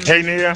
Hey, Nia.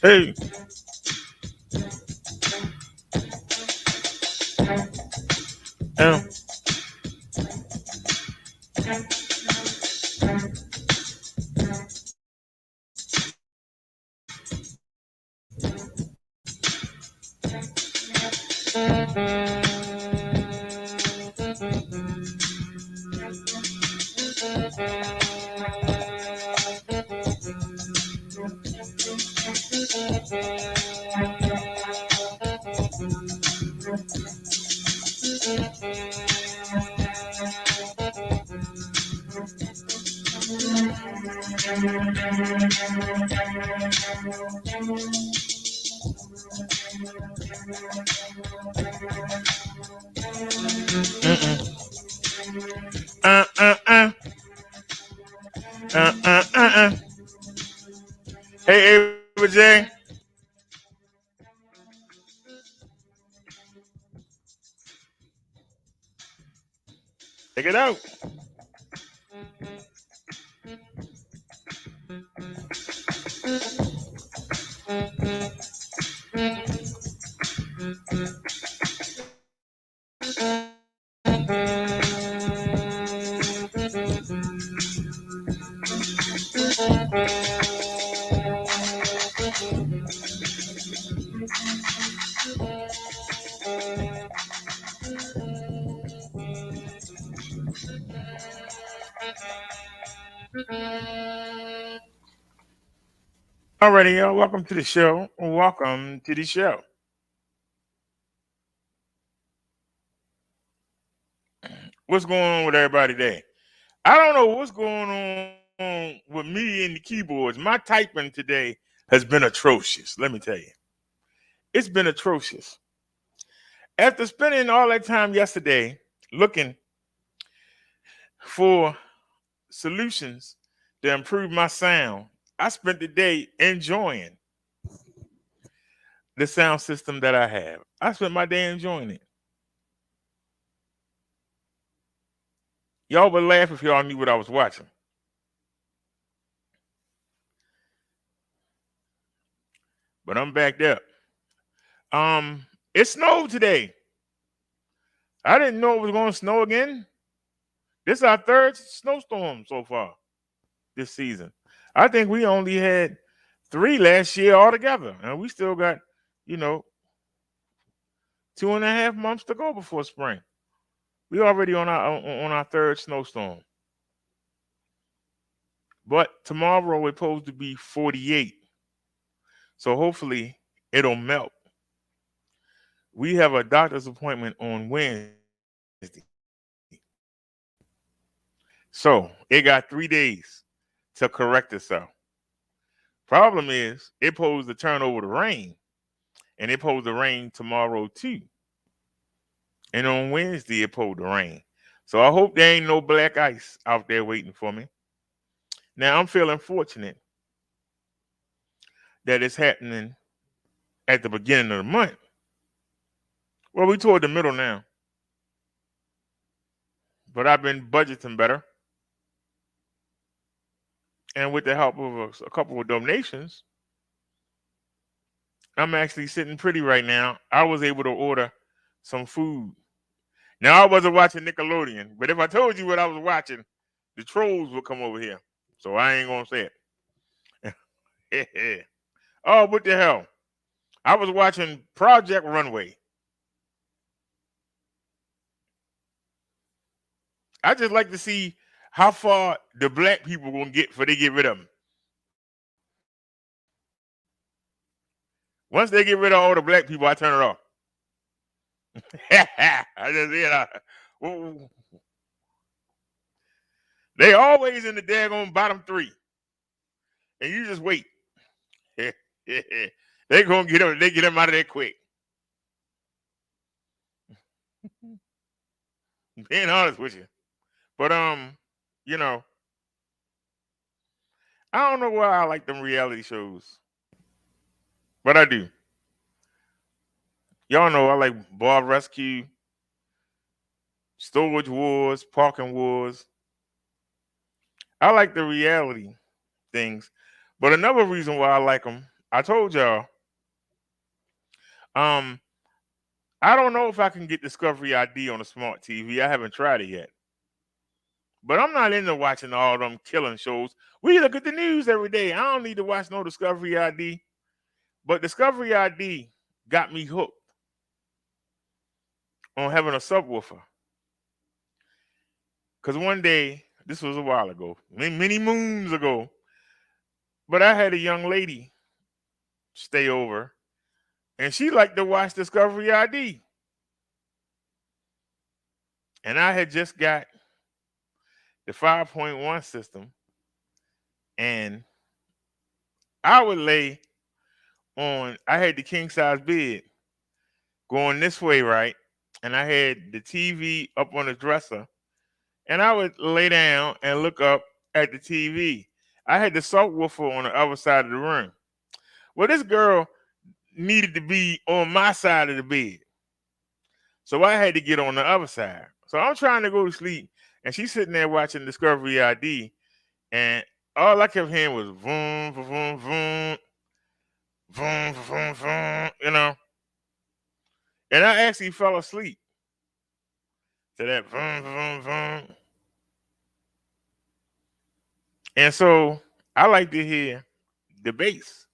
Hey. Um, uh, uh, uh, uh. Hey, Ava J. Check it out. Alrighty, y'all. Welcome to the show. Welcome to the show. What's going on with everybody today? I don't know what's going on with me and the keyboards. My typing today has been atrocious. Let me tell you, it's been atrocious. After spending all that time yesterday looking for solutions to improve my sound, I spent the day enjoying the sound system that I have. I spent my day enjoying it. Y'all would laugh if y'all knew what I was watching. But I'm backed up. It snowed today. I didn't know it was going to snow again. This is our third snowstorm so far this season. I think we only had three last year altogether, and we still got, you know, 2.5 months to go before spring. We already on our third snowstorm. But tomorrow it's supposed to be 48, so hopefully it'll melt. We have a doctor's appointment on Wednesday, so it got 3 days to correct itself. Problem is, it posed to turn over to rain, and it posed to rain tomorrow too. And on Wednesday, it posed to rain. So I hope there ain't no black ice out there waiting for me. Now I'm feeling fortunate that it's happening at the beginning of the month. Well, we toward the middle now, but I've been budgeting better, and with the help of a couple of donations, I'm actually sitting pretty right now. I was able to order some food. Now I wasn't watching Nickelodeon, but if I told you what I was watching, the trolls would come over here. So I ain't gonna say it. Oh, what the hell? I was watching Project Runway. I just like to see how far the black people gonna get before they get rid of them. Once they get rid of all the black people, I turn it off. I just they always in the daggone bottom three, and you just wait. They gonna get them. They get them out of there quick. Being honest with you, but you know, I don't know why I like them reality shows, but I do. Y'all know I like Bar Rescue, Storage Wars, Parking Wars. I like the reality things, but another reason why I like them, I told y'all, um, I don't know if I can get Discovery ID on a smart TV. I haven't tried it yet. But I'm not into watching all them killing shows. We look at the news every day. I don't need to watch no Discovery ID. But Discovery ID got me hooked on having a subwoofer. Because one day, this was a while ago, many moons ago, but I had a young lady stay over, and she liked to watch Discovery ID. And I had just got the 5.1 system, and I would lay I had the king size bed going this way, right? And I had the TV up on the dresser, and I would lay down and look up at the TV. I had the subwoofer on the other side of the room. Well, this girl needed to be on my side of the bed, so I had to get on the other side. So I'm trying to go to sleep, and she's sitting there watching Discovery ID, and all I kept hearing was boom, boom, boom, boom, boom, boom, And I actually fell asleep to that boom, boom, boom. And so I like to hear the bass.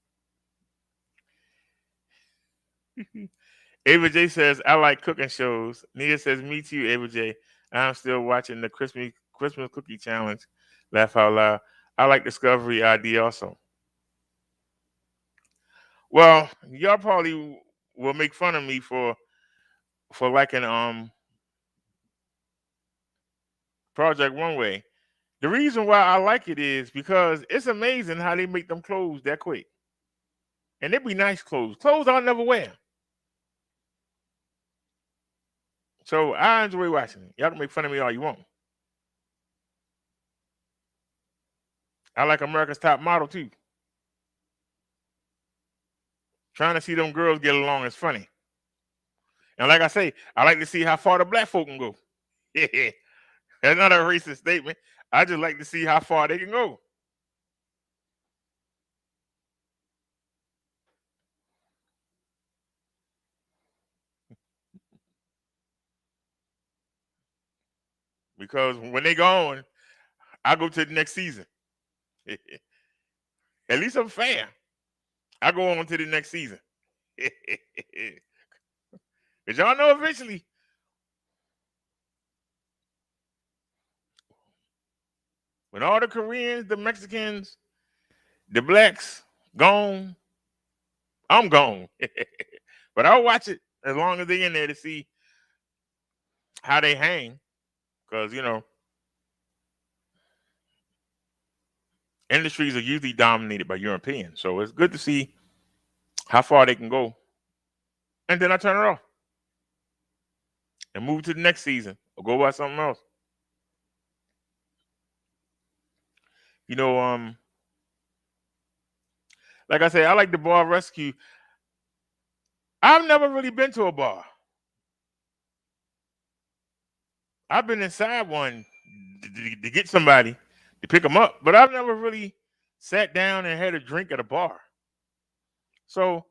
Ava J says, I like cooking shows. Nia says, me too, Ava J. I'm still watching the Christmas Cookie Challenge. Laugh out loud. I like Discovery ID also. Well, y'all probably will make fun of me for liking Project One Way. The reason why I like it is because it's amazing how they make them clothes that quick. And they be nice clothes. Clothes I'll never wear. So I enjoy watching it. Y'all can make fun of me all you want. I like America's Top Model too. Trying to see them girls get along is funny. And like I say, I like to see how far the black folk can go. That's not a racist statement. I just like to see how far they can go. because when they gone, I go to the next season. At least I'm fair. I go on to the next season. Cause y'all know eventually when all the Koreans, the Mexicans, the blacks gone, I'm gone. But I'll watch it as long as they're in there to see how they hang. Because, industries are usually dominated by Europeans. So it's good to see how far they can go. And then I turn it off and move to the next season or go watch something else. You know, like I said, I like the bar rescue. I've never really been to a bar. I've been inside one to get somebody to pick them up, but I've never really sat down and had a drink at a bar. So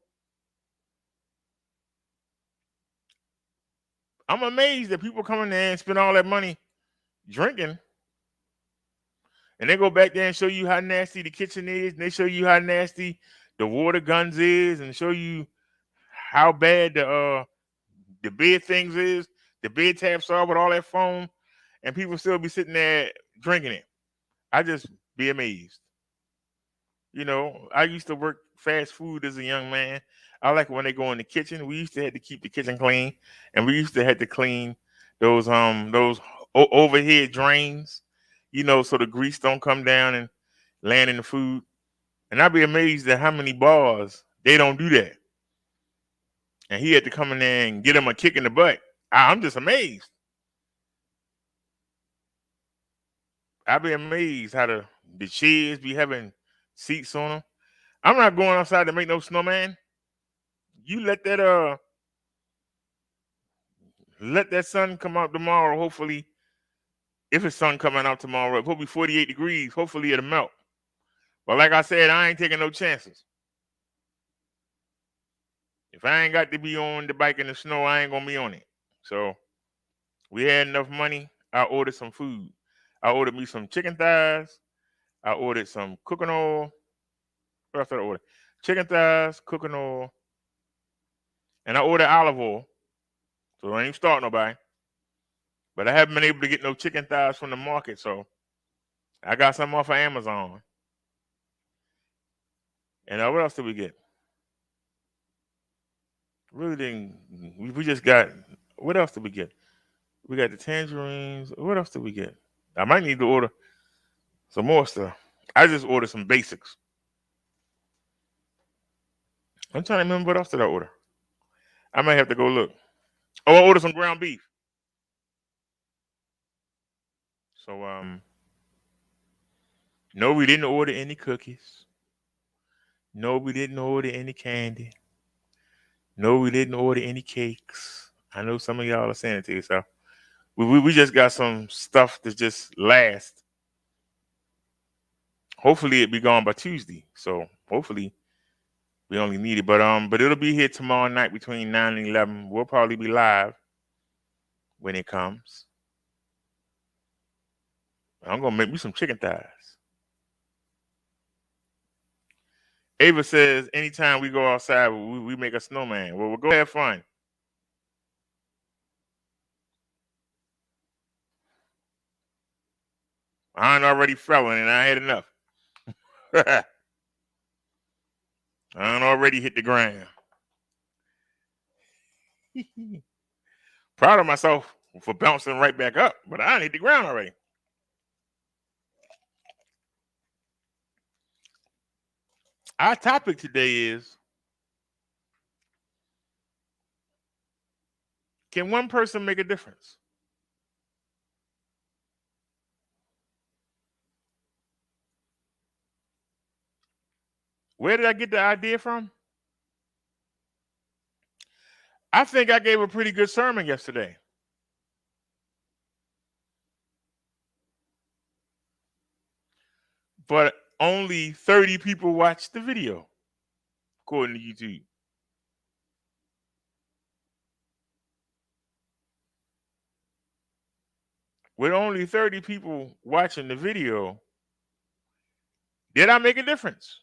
I'm amazed that people come in there and spend all that money drinking, and they go back there and show you how nasty the kitchen is, and they show you how nasty the water guns is, and show you how bad the bed things is, the bed taps are with all that foam, and people still be sitting there drinking it. I just be amazed. I used to work fast food as a young man. I like when they go in the kitchen. We used to have to keep the kitchen clean, and we used to have to clean those overhead drains, so the grease don't come down and land in the food. And I'd be amazed at how many bars they don't do that. And he had to come in there and get him a kick in the butt. I'm just amazed. I'd be amazed how the chairs be having seats on them. I'm not going outside to make no snowman. You let that sun come out tomorrow. Hopefully, if it's sun coming out tomorrow, it'll be 48 degrees. Hopefully, it'll melt. But like I said, I ain't taking no chances. If I ain't got to be on the bike in the snow, I ain't gonna be on it. So we had enough money. I ordered some food. I ordered me some chicken thighs. I ordered some cooking oil. What else did I order? Chicken thighs, cooking oil, and I ordered olive oil. So I ain't even start nobody. But I haven't been able to get no chicken thighs from the market, so I got some off of Amazon. And what else did we get? Really didn't. We just got. What else did we get? We got the tangerines. What else did we get? I might need to order some more stuff. I just ordered some basics. I'm trying to remember what else did I order. I might have to go look. Oh, I ordered some ground beef. So no, we didn't order any cookies. No, we didn't order any candy. No, we didn't order any cakes. I know some of y'all are saying it to yourself. We just got some stuff that just last. Hopefully it be gone by Tuesday. So hopefully we only need it. But it'll be here tomorrow night between 9 and 11. We'll probably be live when it comes. I'm gonna make me some chicken thighs. Ava says anytime we go outside, we make a snowman. Well, we'll go have fun. I ain't already felling and I had enough. I ain't already hit the ground. Proud of myself for bouncing right back up, but I hit the ground already. Our topic today is, can one person make a difference? Where did I get the idea from? I think I gave a pretty good sermon yesterday. But only 30 people watched the video, according to YouTube. with only 30 people watching the video, did I make a difference?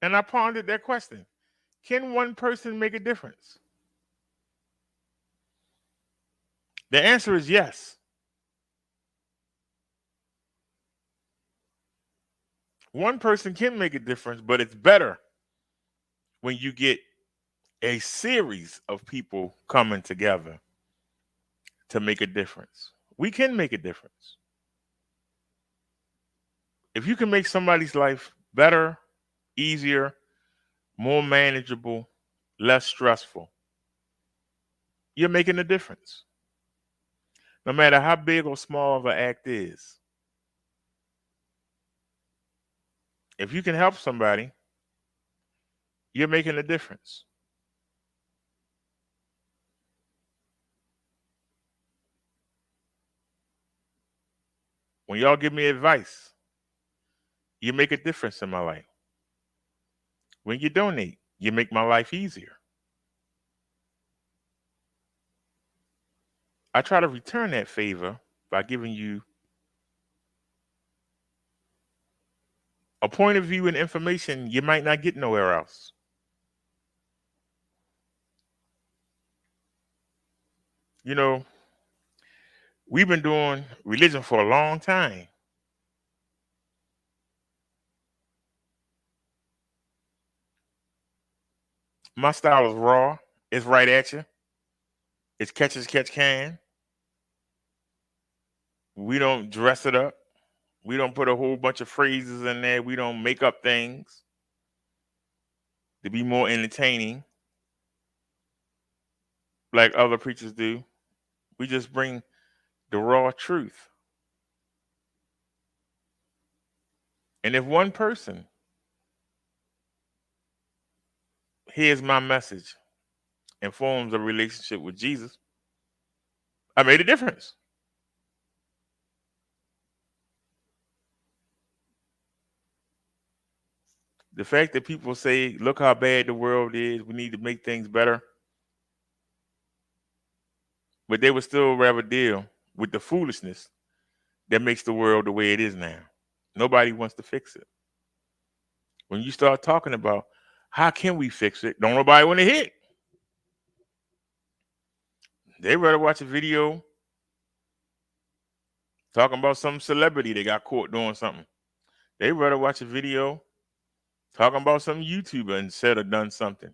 And I pondered that question. Can one person make a difference? The answer is yes. One person can make a difference, but it's better when you get a series of people coming together to make a difference. We can make a difference. If you can make somebody's life better, easier, more manageable, less stressful, you're making a difference. No matter how big or small of an act is. If you can help somebody, you're making a difference. When y'all give me advice, you make a difference in my life. When you donate, you make my life easier. I try to return that favor by giving you a point of view and information you might not get nowhere else. You know, we've been doing religion for a long time. My style is raw. It's right at you. It's catch as catch can. We don't dress it up. We don't put a whole bunch of phrases in there. We don't make up things to be more entertaining like other preachers do. We just bring the raw truth. And if one person hears my message and forms a relationship with Jesus, I made a difference. The fact that people say, look how bad the world is, we need to make things better, but they would still rather deal with the foolishness that makes the world the way it is now. Nobody wants to fix it. When you start talking about how can we fix it, don't nobody want to hear it. They rather watch a video talking about some celebrity that got caught doing something. They rather watch a video talking about some YouTuber and said or done something.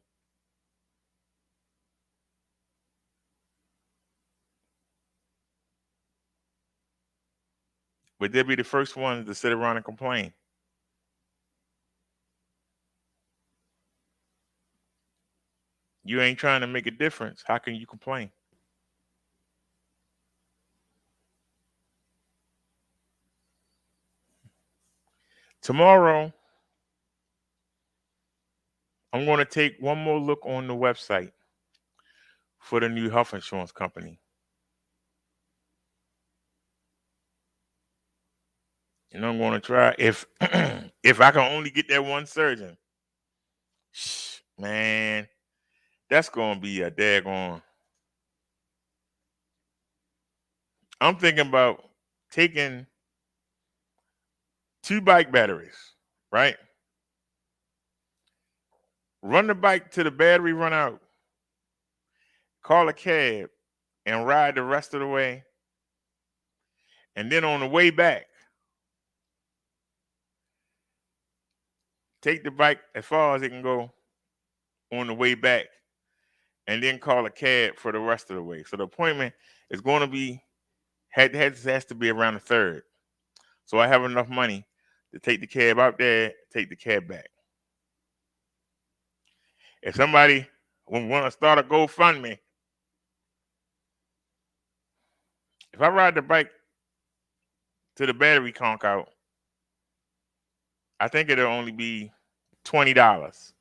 But they'll be the first ones to sit around and complain. You ain't trying to make a difference. How can you complain? Tomorrow, I'm going to take one more look on the website for the new health insurance company. And I'm going to try if if I can only get that one surgeon. Man, that's going to be a daggone. I'm thinking about taking 2 bike batteries, right? Run the bike till the battery run out. Call a cab and ride the rest of the way. And then on the way back, take the bike as far as it can go on the way back, and then call a cab for the rest of the way. So the appointment is going to be has to be around the 3rd. So I have enough money to take the cab out there, take the cab back. If somebody want to start a GoFundMe, if I ride the bike to the battery conk out, I think it'll only be $20.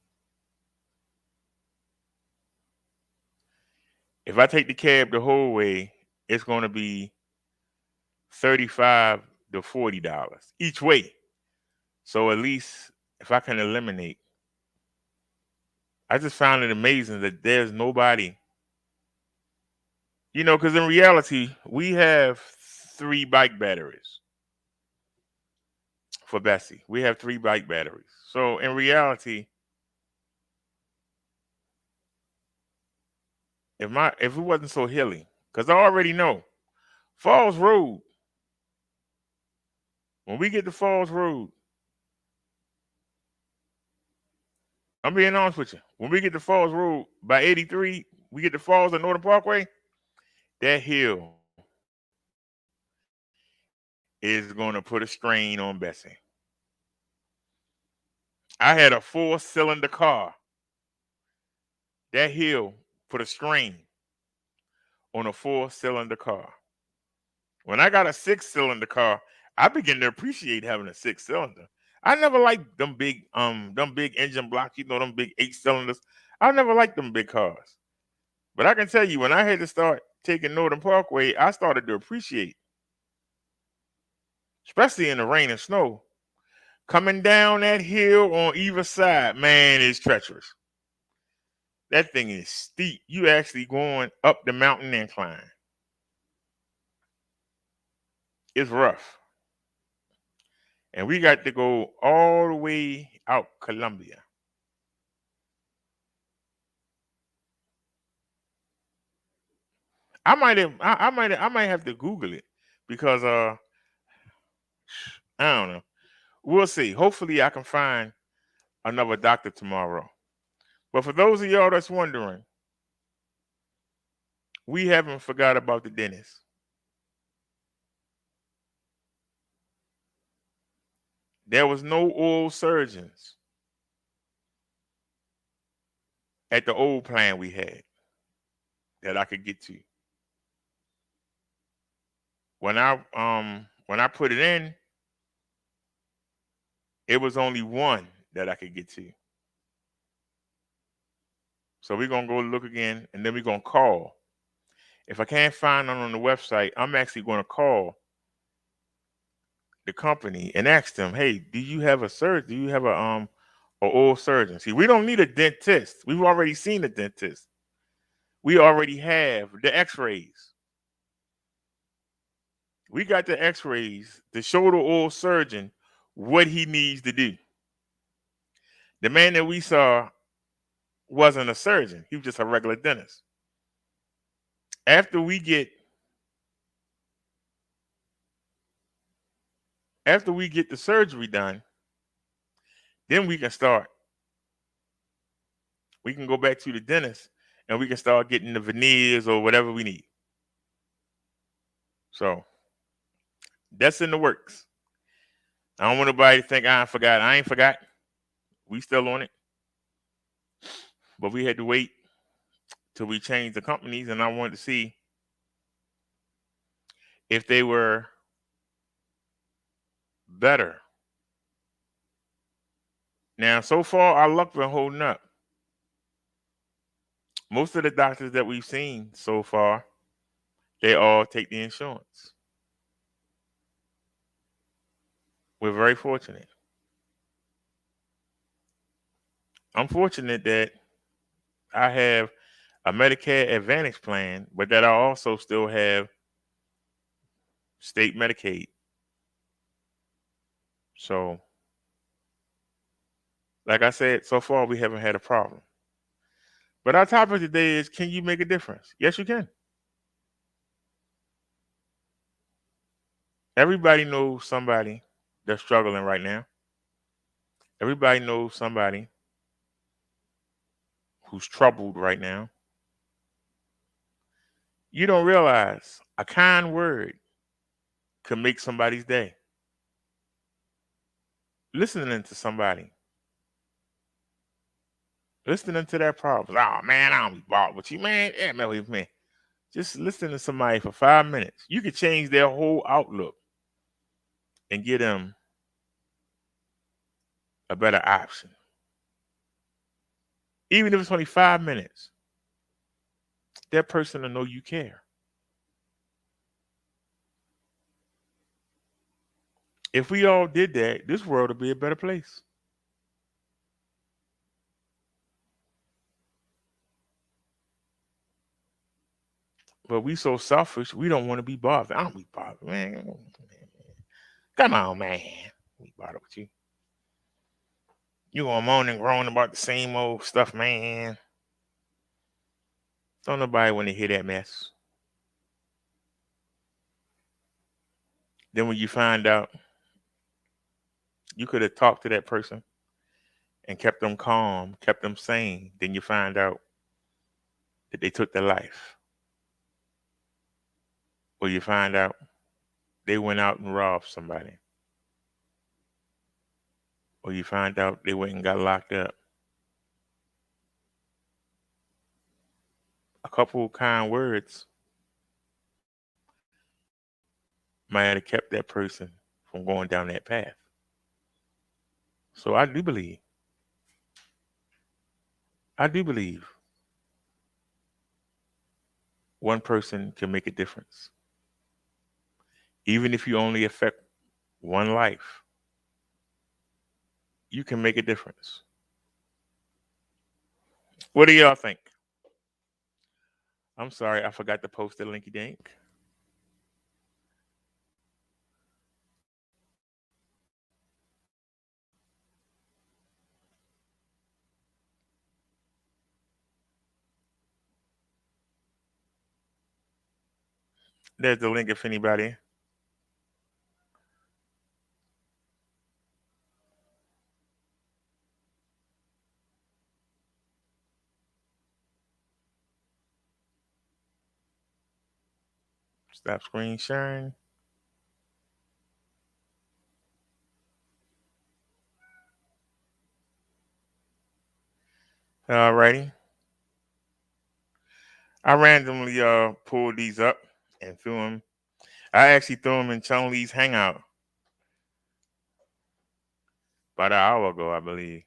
If I take the cab the whole way, it's going to be $35 to $40 each way. So at least if I can eliminate, I just found it amazing that there's nobody Because in reality, we have 3 bike batteries for Bessie. We have 3 bike batteries. So in reality, if it wasn't so hilly, because I already know Falls Road. When we get to Falls Road, I'm being honest with you. When we get to Falls Road by 83, we get to Falls and Northern Parkway. That hill is going to put a strain on Bessie. I had a 4-cylinder car. That hill put a strain on a 4-cylinder car. When I got a 6-cylinder car, I began to appreciate having a 6-cylinder. I never liked them big engine blocks, them big 8 cylinders. I never liked them big cars. But I can tell you, when I had to start taking Northern Parkway, I started to appreciate, especially in the rain and snow, coming down that hill on either side. Man, it's treacherous. That thing is steep. You actually going up the mountain incline. It's rough. And we got to go all the way out Columbia. I might have to Google it because I don't know. We'll see. Hopefully I can find another doctor tomorrow. But for those of y'all that's wondering, we haven't forgot about the dentist. There was no oral surgeons at the old plan we had that I could get to. When I put it in, it was only one that I could get to. So we're gonna go look again, and then we're gonna call. If I can't find them on the website, I'm actually gonna call the company and ask them, "Hey, do you have a surgeon? Do you have a oral surgeon?" See, we don't need a dentist. We've already seen a dentist. We already have the X-rays. We got the X-rays to show the oral surgeon what he needs to do. The man that we saw wasn't a surgeon; he was just a regular dentist. After we get the surgery done, then we can start. We can go back to the dentist and we can start getting the veneers or whatever we need. So that's in the works. I don't want nobody to think I forgot. I ain't forgot. We still on it. But we had to wait till we changed the companies, and I wanted to see if they were better. Now, so far, our luck been holding up. Most of the doctors that we've seen so far, they all take the insurance. We're very fortunate. I'm fortunate that I have a Medicare Advantage plan, but that I also still have state Medicaid. So, like I said, so far we haven't had a problem. But our topic today is, can you make a difference? Yes, you can. Everybody knows somebody that's struggling right now. Everybody knows somebody who's troubled right now. You don't realize a kind word can make somebody's day. Listening to somebody, listening to their problems. Oh man, I don't be bothered with you, man. Yeah, man, with me. Just listen to somebody for 5 minutes. You could change their whole outlook and get them a better option. Even if it's only 5 minutes, that person will know you care. If we all did that, this world would be a better place. But we so selfish, we don't want to be bothered. I don't be bothered, man. Come on, man. We bothered with you. You gonna moan and groan about the same old stuff, man. Don't nobody want to hear that mess. Then when you find out you could have talked to that person and kept them calm, kept them sane, then you find out that they took their life. Or you find out they went out and robbed somebody. Or you find out they went and got locked up. A couple of kind words might have kept that person from going down that path. So I do believe one person can make a difference. Even if you only affect one life, you can make a difference. What do y'all think? I'm sorry, I forgot to post the linky dink. There's the link if anybody. Stop screen sharing. Alrighty. I randomly pulled these up and threw them. I actually threw them in Chung Lee's hangout about an hour ago, I believe.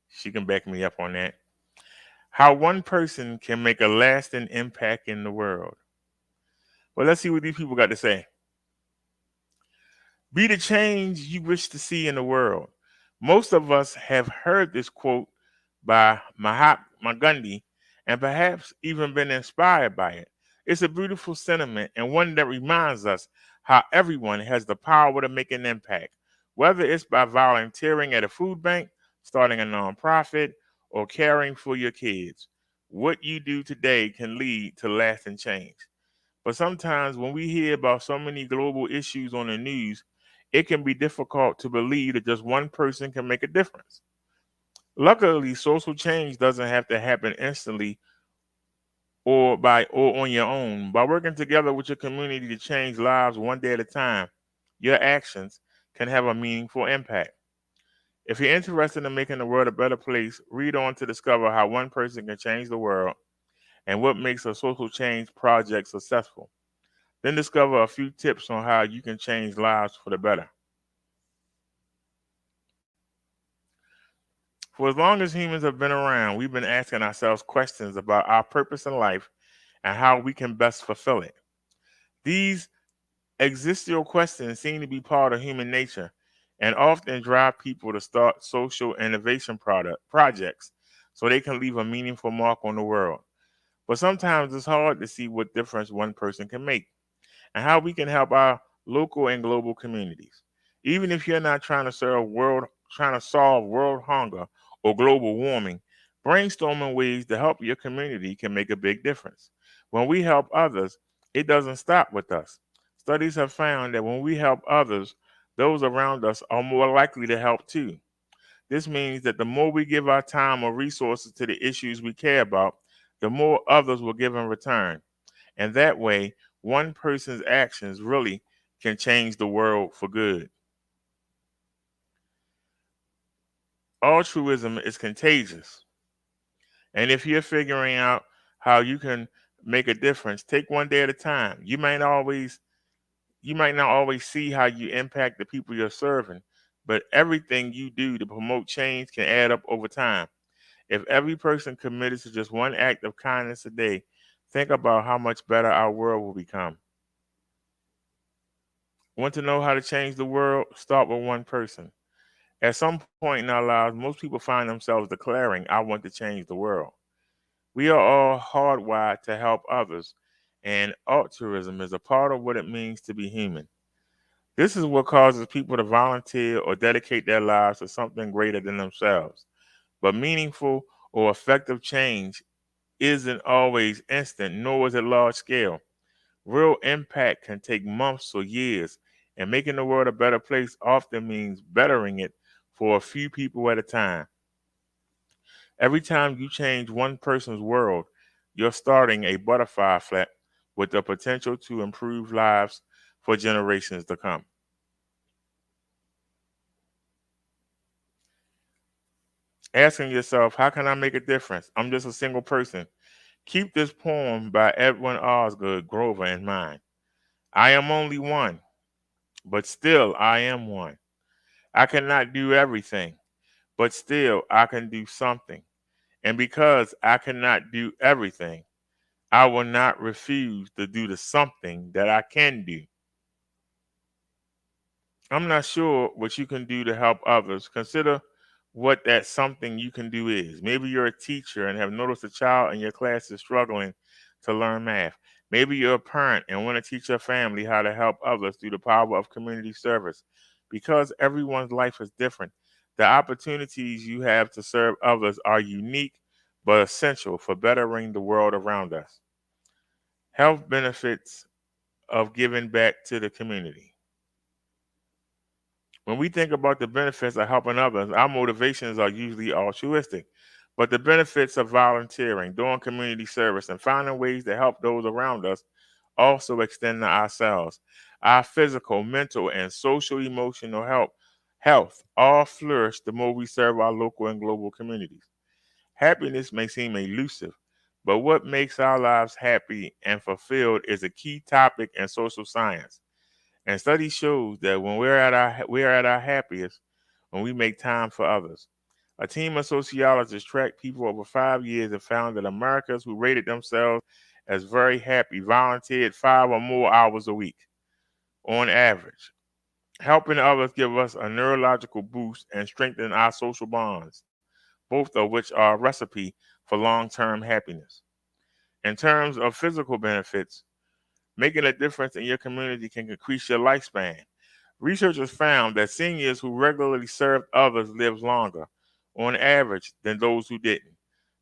She can back me up on that. How one person can make a lasting impact in the world. Well, let's see what these people got to say. Be the change you wish to see in the world. Most of us have heard this quote by Mahatma Gandhi and perhaps even been inspired by it. It's a beautiful sentiment and one that reminds us how everyone has the power to make an impact, whether it's by volunteering at a food bank, starting a nonprofit, or caring for your kids. What you do today can lead to lasting change. But sometimes when we hear about so many global issues on the news, it can be difficult to believe that just one person can make a difference. Luckily, social change doesn't have to happen instantly or on your own. By working together with your community to change lives one day at a time, your actions can have a meaningful impact. If you're interested in making the world a better place, read on to discover how one person can change the world and what makes a social change project successful. Then discover a few tips on how you can change lives for the better. For as long as humans have been around, we've been asking ourselves questions about our purpose in life and how we can best fulfill it. These existential questions seem to be part of human nature and often drive people to start social innovation projects so they can leave a meaningful mark on the world. But sometimes it's hard to see what difference one person can make and how we can help our local and global communities. Even if you're not trying to solve world hunger or global warming, brainstorming ways to help your community can make a big difference. When we help others, it doesn't stop with us. Studies have found that when we help others, those around us are more likely to help too. This means that the more we give our time or resources to the issues we care about, the more others will give in return. And that way, one person's actions really can change the world for good. Altruism is contagious. And if you're figuring out how you can make a difference, take one day at a time. You might not always see how you impact the people you're serving, but everything you do to promote change can add up over time. If every person committed to just one act of kindness a day, think about how much better our world will become. Want to know how to change the world? Start with one person. At some point in our lives, most people find themselves declaring, I want to change the world. We are all hardwired to help others, And altruism is a part of what it means to be human. This is what causes people to volunteer or dedicate their lives to something greater than themselves. But meaningful or effective change isn't always instant, nor is it large scale. Real impact can take months or years, and making the world a better place often means bettering it for a few people at a time. Every time you change one person's world, you're starting a butterfly effect with the potential to improve lives for generations to come. Asking yourself, how can I make a difference? I'm just a single person. Keep this poem by Edwin Osgood Grover in mind. I am only one, but still I am one. I cannot do everything, but still I can do something. And because I cannot do everything, I will not refuse to do the something that I can do. I'm not sure what you can do to help others. Consider what that something you can do is. Maybe you're a teacher and have noticed a child in your class is struggling to learn math. Maybe you're a parent and want to teach your family how to help others through the power of community service. Because everyone's life is different, the opportunities you have to serve others are unique but essential for bettering the world around us. Health benefits of giving back to the community. When we think about the benefits of helping others, our motivations are usually altruistic. But the benefits of volunteering, doing community service, and finding ways to help those around us also extend to ourselves. Our physical, mental, and social emotional health all flourish the more we serve our local and global communities. Happiness may seem elusive, but what makes our lives happy and fulfilled is a key topic in social science. And study shows that when we're at our happiest when we make time for others. A team of sociologists tracked people over 5 years and found that Americans who rated themselves as very happy volunteered 5 or more hours a week on average. Helping others give us a neurological boost and strengthen our social bonds, both of which are a recipe for long-term happiness. In terms of physical benefits, making a difference in your community can increase your lifespan. Researchers found that seniors who regularly served others lived longer, on average, than those who didn't.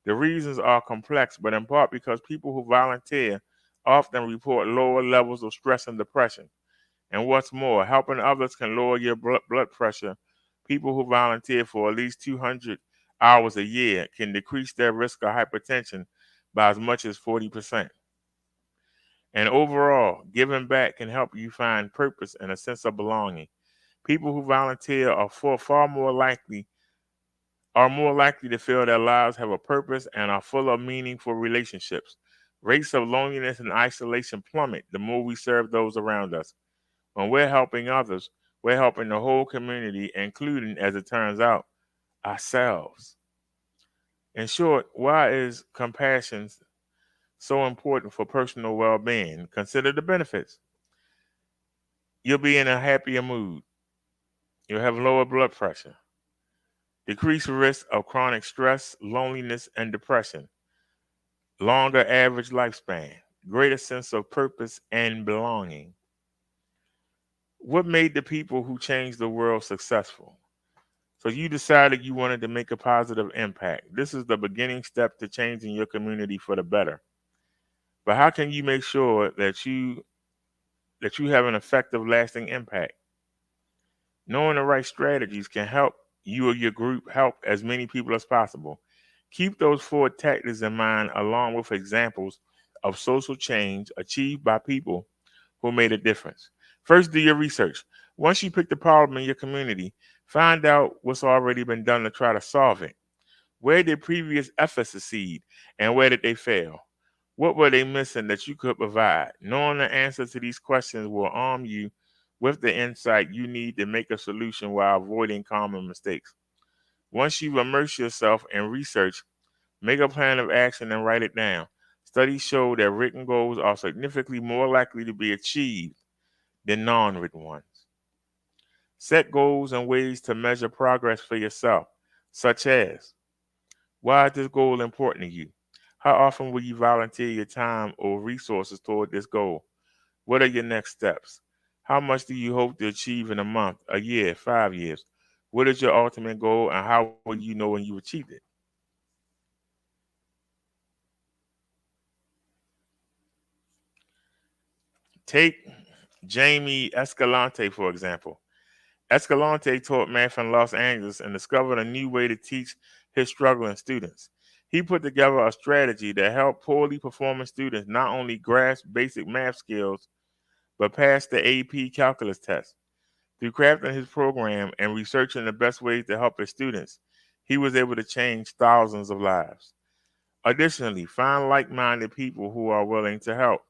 The reasons are complex, but in part because people who volunteer often report lower levels of stress and depression. And what's more, helping others can lower your blood pressure. People who volunteer for at least 200 hours a year can decrease their risk of hypertension by as much as 40%. And overall, giving back can help you find purpose and a sense of belonging. People who volunteer far more likely to feel their lives have a purpose and are full of meaningful relationships. Rates of loneliness and isolation plummet the more we serve those around us. When we're helping others, we're helping the whole community, including, as it turns out, ourselves. In short, why is compassion so important for personal well-being? Consider the benefits. You'll be in a happier mood. You'll have lower blood pressure, decreased risk of chronic stress, loneliness, and depression, longer average lifespan, greater sense of purpose and belonging. What made the people who changed the world successful? So you decided you wanted to make a positive impact. This is the beginning step to changing your community for the better. But how can you make sure that you have an effective, lasting impact? Knowing the right strategies can help you or your group help as many people as possible. Keep those four tactics in mind, along with examples of social change achieved by people who made a difference. First, do your research. Once you pick the problem in your community, find out what's already been done to try to solve it. Where did previous efforts succeed and where did they fail? What were they missing that you could provide? Knowing the answer to these questions will arm you with the insight you need to make a solution while avoiding common mistakes. Once you've immersed yourself in research, make a plan of action and write it down. Studies show that written goals are significantly more likely to be achieved than non-written ones. Set goals and ways to measure progress for yourself, such as, why is this goal important to you? How often will you volunteer your time or resources toward this goal? What are your next steps? How much do you hope to achieve in a month, a year, 5 years? What is your ultimate goal, and how will you know when you achieved it? Take Jamie Escalante, for example. Escalante taught math in Los Angeles and discovered a new way to teach his struggling students. He put together a strategy that helped poorly performing students not only grasp basic math skills, but pass the AP calculus test. Through crafting his program and researching the best ways to help his students, he was able to change thousands of lives. Additionally, find like minded people who are willing to help.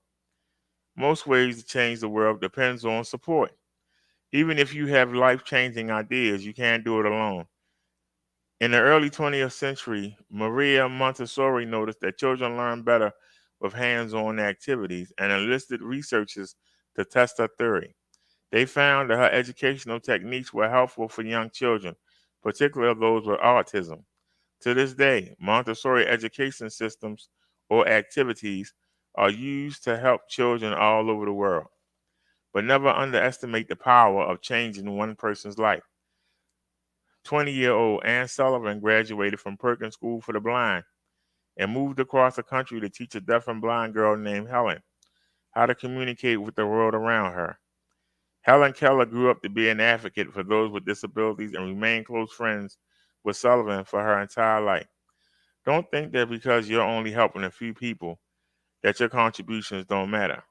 Most ways to change the world depends on support. Even if you have life changing ideas, you can't do it alone. In the early 20th century, Maria Montessori noticed that children learn better with hands on activities and enlisted researchers to test her theory. They found that her educational techniques were helpful for young children, particularly those with autism. To this day, Montessori education systems or activities are used to help children all over the world. But never underestimate the power of changing one person's life. 20-year-old Anne Sullivan graduated from Perkins School for the Blind and moved across the country to teach a deaf and blind girl named Helen how to communicate with the world around her. Helen Keller grew up to be an advocate for those with disabilities and remained close friends with Sullivan for her entire life. Don't think that because you're only helping a few people that your contributions don't matter.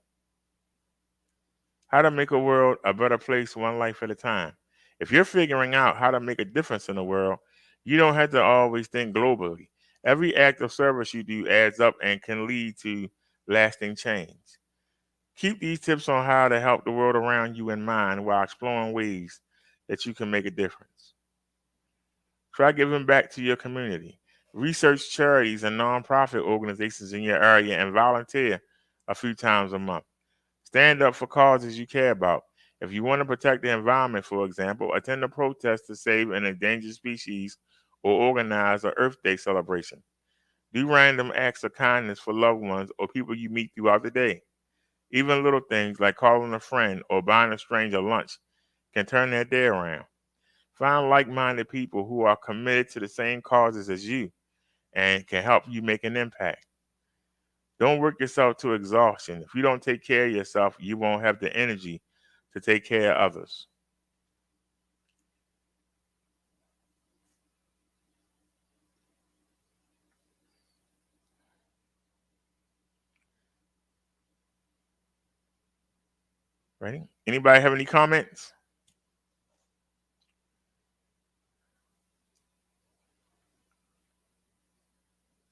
How to make a world a better place one life at a time. If you're figuring out how to make a difference in the world, you don't have to always think globally. Every act of service you do adds up and can lead to lasting change. Keep these tips on how to help the world around you in mind while exploring ways that you can make a difference. Try giving back to your community. Research charities and nonprofit organizations in your area and volunteer a few times a month. Stand up for causes you care about. If you want to protect the environment, for example, attend a protest to save an endangered species or organize a Earth Day celebration. Do random acts of kindness for loved ones or people you meet throughout the day. Even little things like calling a friend or buying a stranger lunch can turn their day around. Find like minded people who are committed to the same causes as you and can help you make an impact. Don't work yourself to exhaustion. If you don't take care of yourself, you won't have the energy to take care of others. Ready? Anybody have any comments?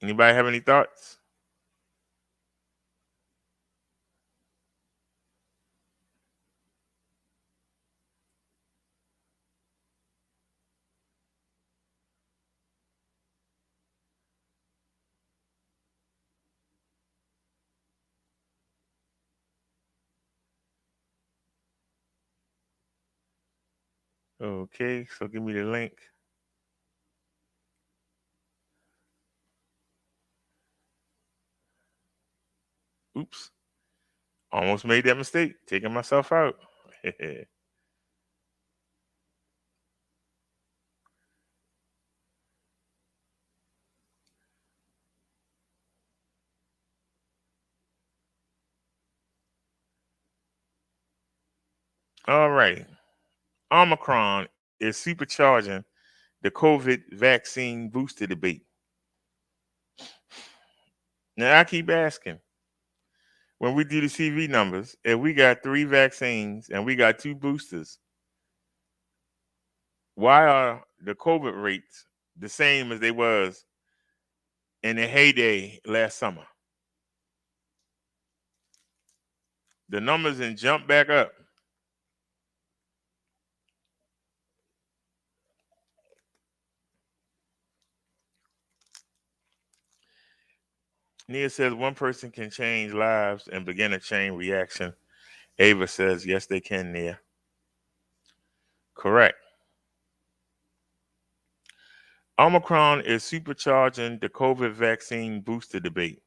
Anybody have any thoughts? Okay, so give me the link. Oops, almost made that mistake, taking myself out. All right. Omicron is supercharging the COVID vaccine booster debate. Now, I keep asking, when we do the CV numbers, if we got 3 vaccines and we got 2 boosters, why are the COVID rates the same as they was in the heyday last summer? The numbers didn't jump back up. Nia says one person can change lives and begin a chain reaction. Ava says yes, they can, Nia. Correct. Omicron is supercharging the COVID vaccine booster debate.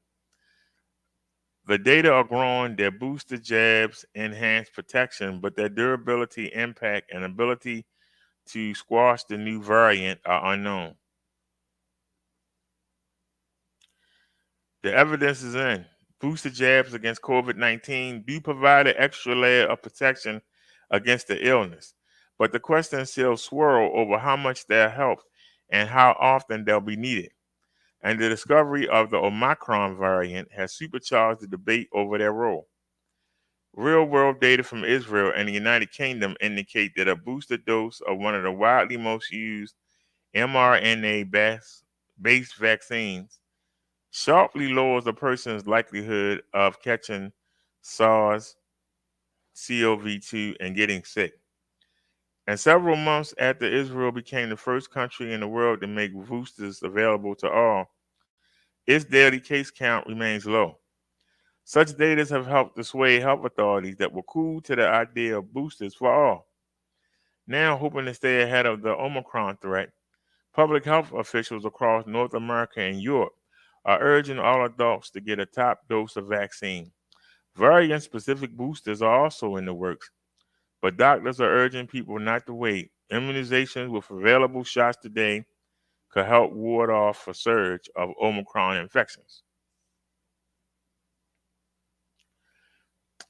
The data are growing that booster jabs enhance protection, but their durability, impact, and ability to squash the new variant are unknown. The evidence is in. Booster jabs against COVID-19 do provide an extra layer of protection against the illness, but the question still swirl over how much they'll help and how often they'll be needed. And the discovery of the Omicron variant has supercharged the debate over their role. Real world data from Israel and the United Kingdom indicate that a booster dose of one of the widely most used mRNA based vaccines sharply lowers a person's likelihood of catching SARS CoV-2 and getting sick. And several months after Israel became the first country in the world to make boosters available to all, its daily case count remains low. Such data have helped dissuade health authorities that were cool to the idea of boosters for all. Now, hoping to stay ahead of the Omicron threat, public health officials across North America and Europe are urging all adults to get a top dose of vaccine. Variant specific boosters are also in the works, but doctors are urging people not to wait. Immunizations with available shots today could help ward off a surge of Omicron infections.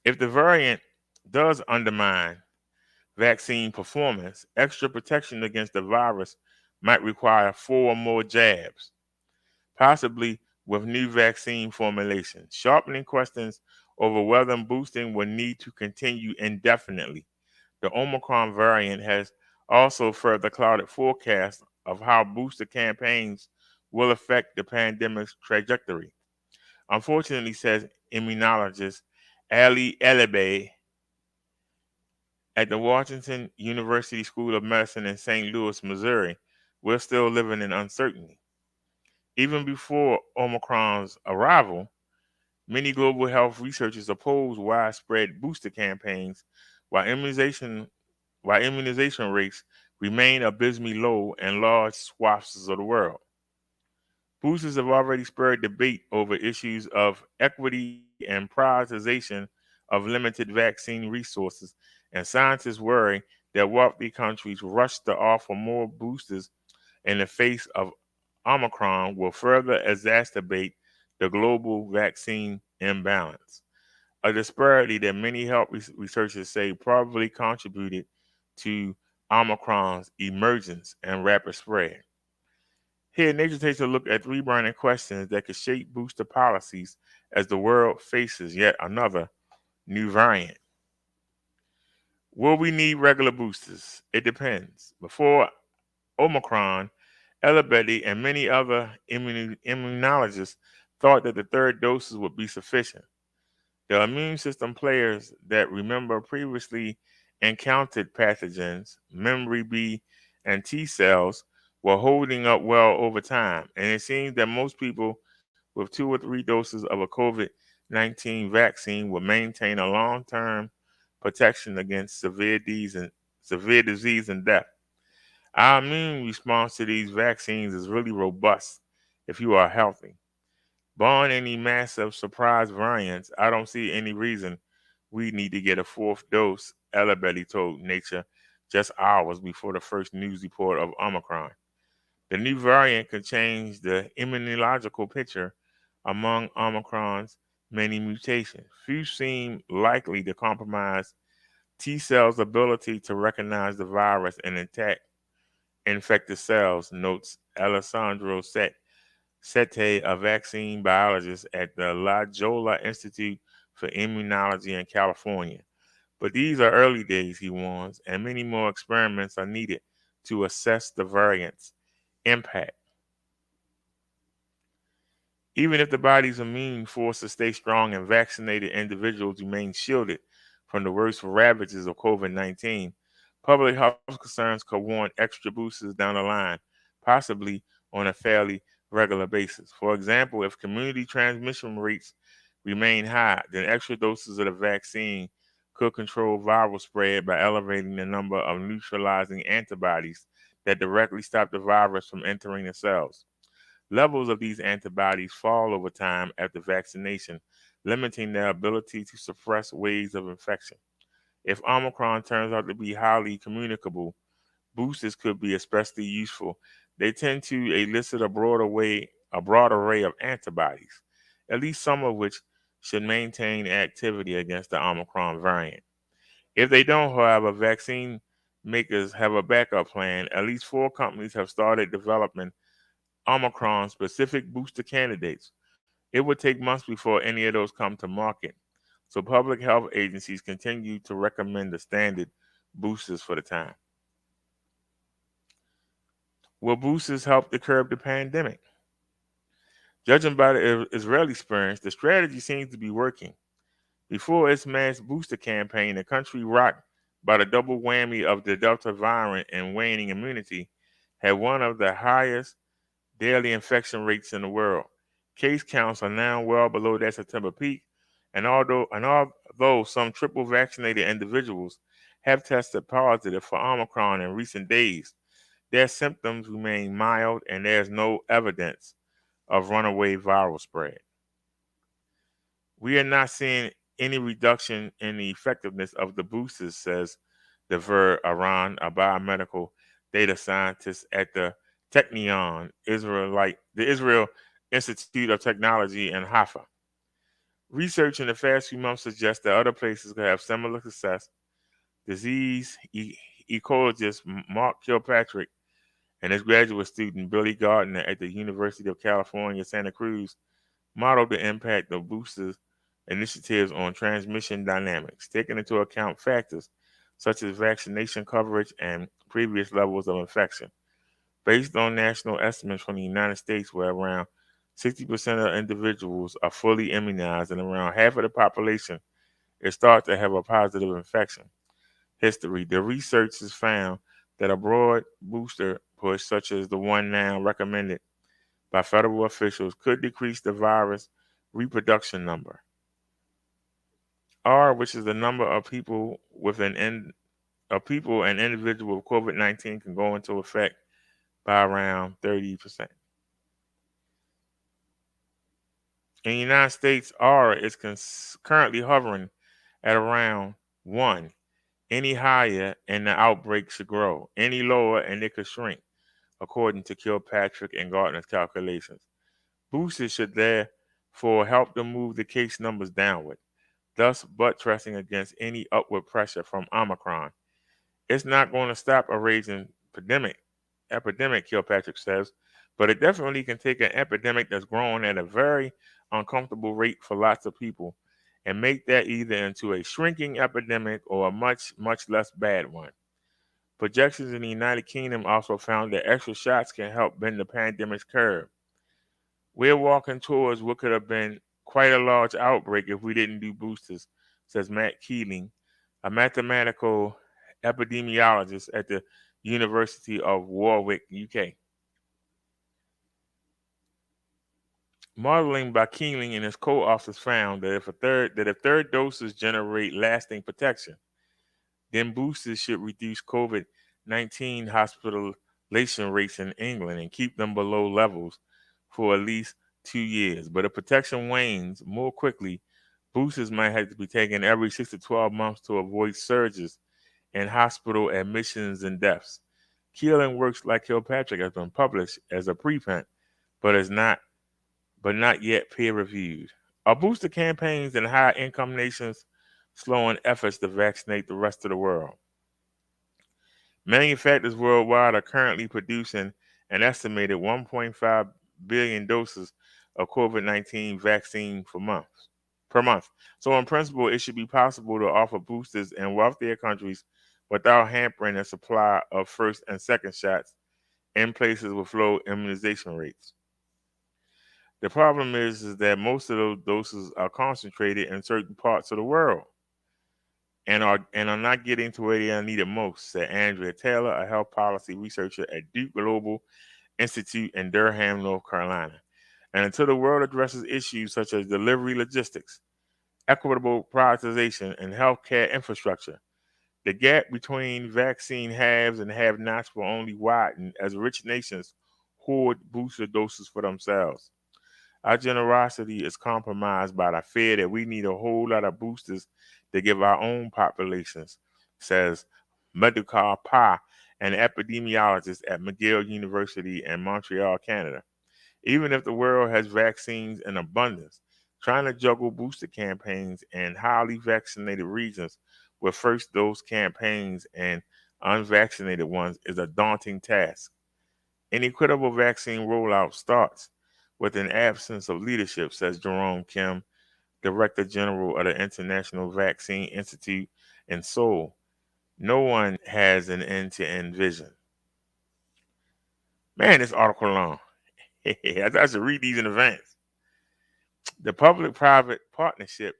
If the variant does undermine vaccine performance, extra protection against the virus might require 4 more jabs, possibly with new vaccine formulations, sharpening questions over whether boosting will need to continue indefinitely. The Omicron variant has also further clouded forecasts of how booster campaigns will affect the pandemic's trajectory. Unfortunately, says immunologist Ali Elebe at the Washington University School of Medicine in St. Louis, Missouri, we're still living in uncertainty. Even before Omicron's arrival, many global health researchers opposed widespread booster campaigns while immunization rates remain abysmally low in large swaths of the world. Boosters have already spurred debate over issues of equity and prioritization of limited vaccine resources, and scientists worry that wealthy countries rush to offer more boosters in the face of Omicron will further exacerbate the global vaccine imbalance, a disparity that many health researchers say probably contributed to Omicron's emergence and rapid spread. Here, Nature takes a look at 3 burning questions that could shape booster policies as the world faces yet another new variant. Will we need regular boosters? It depends. Before Omicron, Ella Betty and many other immunologists thought that the third doses would be sufficient. The immune system players that remember previously encountered pathogens, memory B and T cells, were holding up well over time, and it seems that most people with 2 or 3 doses of a COVID 19 vaccine will maintain a long term protection against severe disease and death. Our immune response to these vaccines is really robust if you are healthy. Barring any massive surprise variants, I don't see any reason we need to get a 4th dose, Ella Betty told Nature just hours before the first news report of Omicron. The new variant could change the immunological picture among Omicron's many mutations. Few seem likely to compromise T cells' ability to recognize the virus and attack infected cells, notes Alessandro Sette, a vaccine biologist at the La Jolla Institute for Immunology in California. But these are early days, he warns, and many more experiments are needed to assess the variant's impact. Even if the body's immune forces stay strong and vaccinated individuals remain shielded from the worst ravages of COVID 19, public health concerns could warrant extra boosters down the line, possibly on a fairly regular basis. For example, if community transmission rates remain high, then extra doses of the vaccine could control viral spread by elevating the number of neutralizing antibodies that directly stop the virus from entering the cells. Levels of these antibodies fall over time after vaccination, limiting their ability to suppress waves of infection. If Omicron turns out to be highly communicable, boosters could be especially useful. They tend to elicit a broad array of antibodies, at least some of which should maintain activity against the Omicron variant. If they don't, however, vaccine makers have a backup plan. At least 4 companies have started developing Omicron specific booster candidates. It would take months before any of those come to market. So public health agencies continue to recommend the standard boosters for the time. Will boosters help to curb the pandemic? Judging by the Israeli experience, the strategy seems to be working. Before its mass booster campaign, the country, rocked by the double whammy of the Delta variant and waning immunity, had one of the highest daily infection rates in the world. Case counts are now well below that September peak, and although some triple vaccinated individuals have tested positive for Omicron in recent days, their symptoms remain mild and there's no evidence of runaway viral spread. We are not seeing any reduction in the effectiveness of the boosters, says Dever Aran, a biomedical data scientist at the the Israel Institute of Technology in Haifa. Research in the past few months suggests that other places could have similar success. Disease ecologist Mark Kilpatrick and his graduate student Billy Gardner at the University of California, Santa Cruz modeled the impact of boosters initiatives on transmission dynamics, taking into account factors such as vaccination coverage and previous levels of infection. Based on national estimates from the United States, where around 60% of individuals are fully immunized and around half of the population is thought to have a positive infection history, the researchers found that a broad booster push, such as the one now recommended by federal officials, could decrease the virus reproduction number, R, which is the number of people an individual with COVID-19 can go into effect, by around 30%. In the United States, R is currently hovering at around 1. Any higher and the outbreak should grow. Any lower and it could shrink, according to Kilpatrick and Gardner's calculations. Boosters should therefore help to move the case numbers downward, thus buttressing against any upward pressure from Omicron. It's not going to stop a raging epidemic, Kilpatrick says, but it definitely can take an epidemic that's growing at a very uncomfortable rate for lots of people and make that either into a shrinking epidemic or a much, much less bad one. Projections in the United Kingdom also found that extra shots can help bend the pandemic's curve. We're walking towards what could have been quite a large outbreak if we didn't do boosters, says Matt Keeling, a mathematical epidemiologist at the University of Warwick, UK. Modeling by Keeling and his co-authors found that if third doses generate lasting protection, then boosters should reduce COVID-19 hospitalization rates in England and keep them below levels for at least 2 years. But if protection wanes more quickly, boosters might have to be taken every 6 to 12 months to avoid surges in hospital admissions and deaths. Keeling works like Kilpatrick has been published as a preprint, but not yet peer-reviewed. Are booster campaigns in high-income nations slowing efforts to vaccinate the rest of the world? Manufacturers worldwide are currently producing an estimated 1.5 billion doses of COVID-19 vaccine per month. So in principle, it should be possible to offer boosters in wealthier countries without hampering the supply of first and second shots in places with low immunization rates. The problem is that most of those doses are concentrated in certain parts of the world and are not getting to where they are needed most, said Andrea Taylor, a health policy researcher at Duke Global Institute in Durham, North Carolina. And until the world addresses issues such as delivery logistics, equitable privatization, and healthcare infrastructure, The gap between vaccine haves and have-nots will only widen as rich nations hoard booster doses for themselves. Our generosity is compromised by the fear that we need a whole lot of boosters to give our own populations, says Madhukar Pa, an epidemiologist at McGill University in Montreal, Canada. Even if the world has vaccines in abundance, trying to juggle booster campaigns in highly vaccinated regions with first dose campaigns and unvaccinated ones is a daunting task. Any credible vaccine rollout starts with an absence of leadership, says Jerome Kim, Director General of the International Vaccine Institute in Seoul. No one has an end-to-end vision. Man, this article long. I should read these in advance. The public-private partnership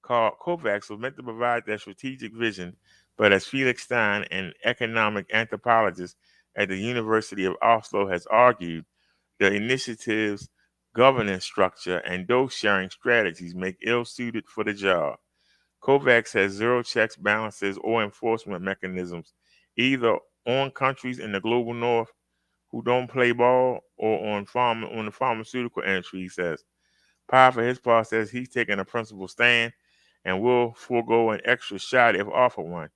called COVAX was meant to provide that strategic vision, but as Felix Stein, an economic anthropologist at the University of Oslo, has argued, the initiative's governance structure and dose-sharing strategies make ill-suited for the job. COVAX has zero checks, balances, or enforcement mechanisms, either on countries in the global north who don't play ball or on the pharmaceutical industry, he says. Pye, for his part, says he's taking a principled stand and will forego an extra shot if offered one.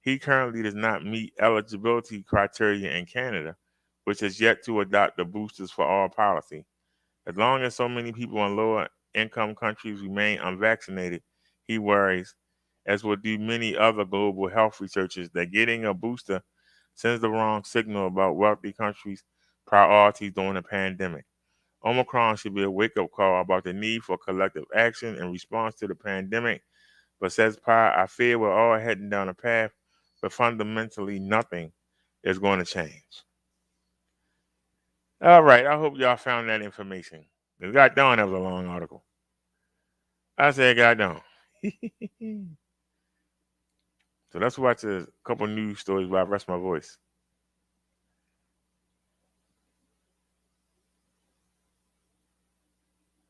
He currently does not meet eligibility criteria in Canada, which has yet to adopt the boosters for all policy. As long as so many people in lower income countries remain unvaccinated, he worries, as will do many other global health researchers, that getting a booster sends the wrong signal about wealthy countries' priorities during the pandemic. Omicron should be a wake-up call about the need for collective action in response to the pandemic, but says Pye, I fear we're all heading down a path, but fundamentally nothing is going to change. All right, I hope y'all found that information. It got done, that was a long article. I said it got done. So let's watch a couple news stories while I rest my voice.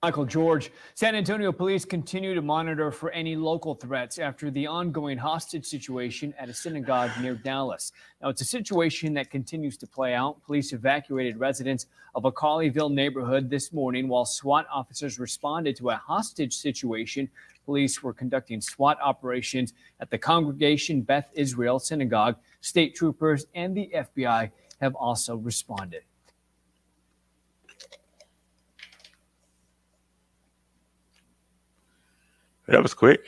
Michael George. San Antonio police continue to monitor for any local threats after the ongoing hostage situation at a synagogue near Dallas. Now, it's a situation that continues to play out. Police evacuated residents of a Colleyville neighborhood this morning while SWAT officers responded to a hostage situation. Police were conducting SWAT operations at the Congregation Beth Israel Synagogue. State troopers and the FBI have also responded. That was quick.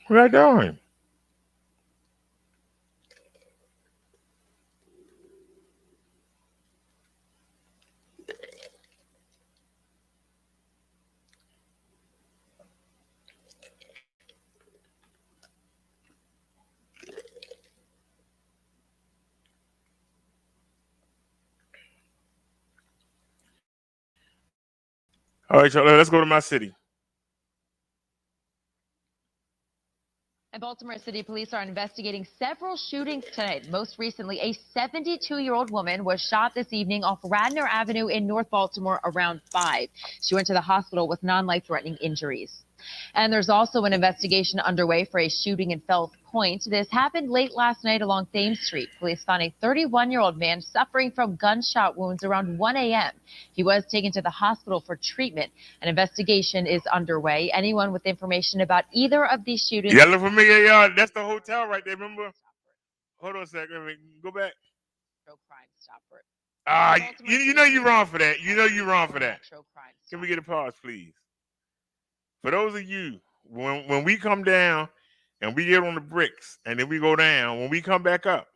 What are you doing? All right, y'all, let's go to my city. And Baltimore City police are investigating several shootings tonight. Most recently, a 72-year-old woman was shot this evening off Radnor Avenue in North Baltimore around 5. She went to the hospital with non-life-threatening injuries. And there's also an investigation underway for a shooting in Fells Point. This happened late last night along Thames Street. Police found a 31-year-old man suffering from gunshot wounds around 1 a.m. He was taken to the hospital for treatment. An investigation is underway. Anyone with information about either of these shootings... Yeah, look for me, y'all. That's the hotel right there, remember? Hold on a second. Go back. Crime Stopper. You know you're wrong for that. You know you're wrong for that. Can we get a pause, please? For those of you when we come down and we get on the bricks and then we go down, when we come back up,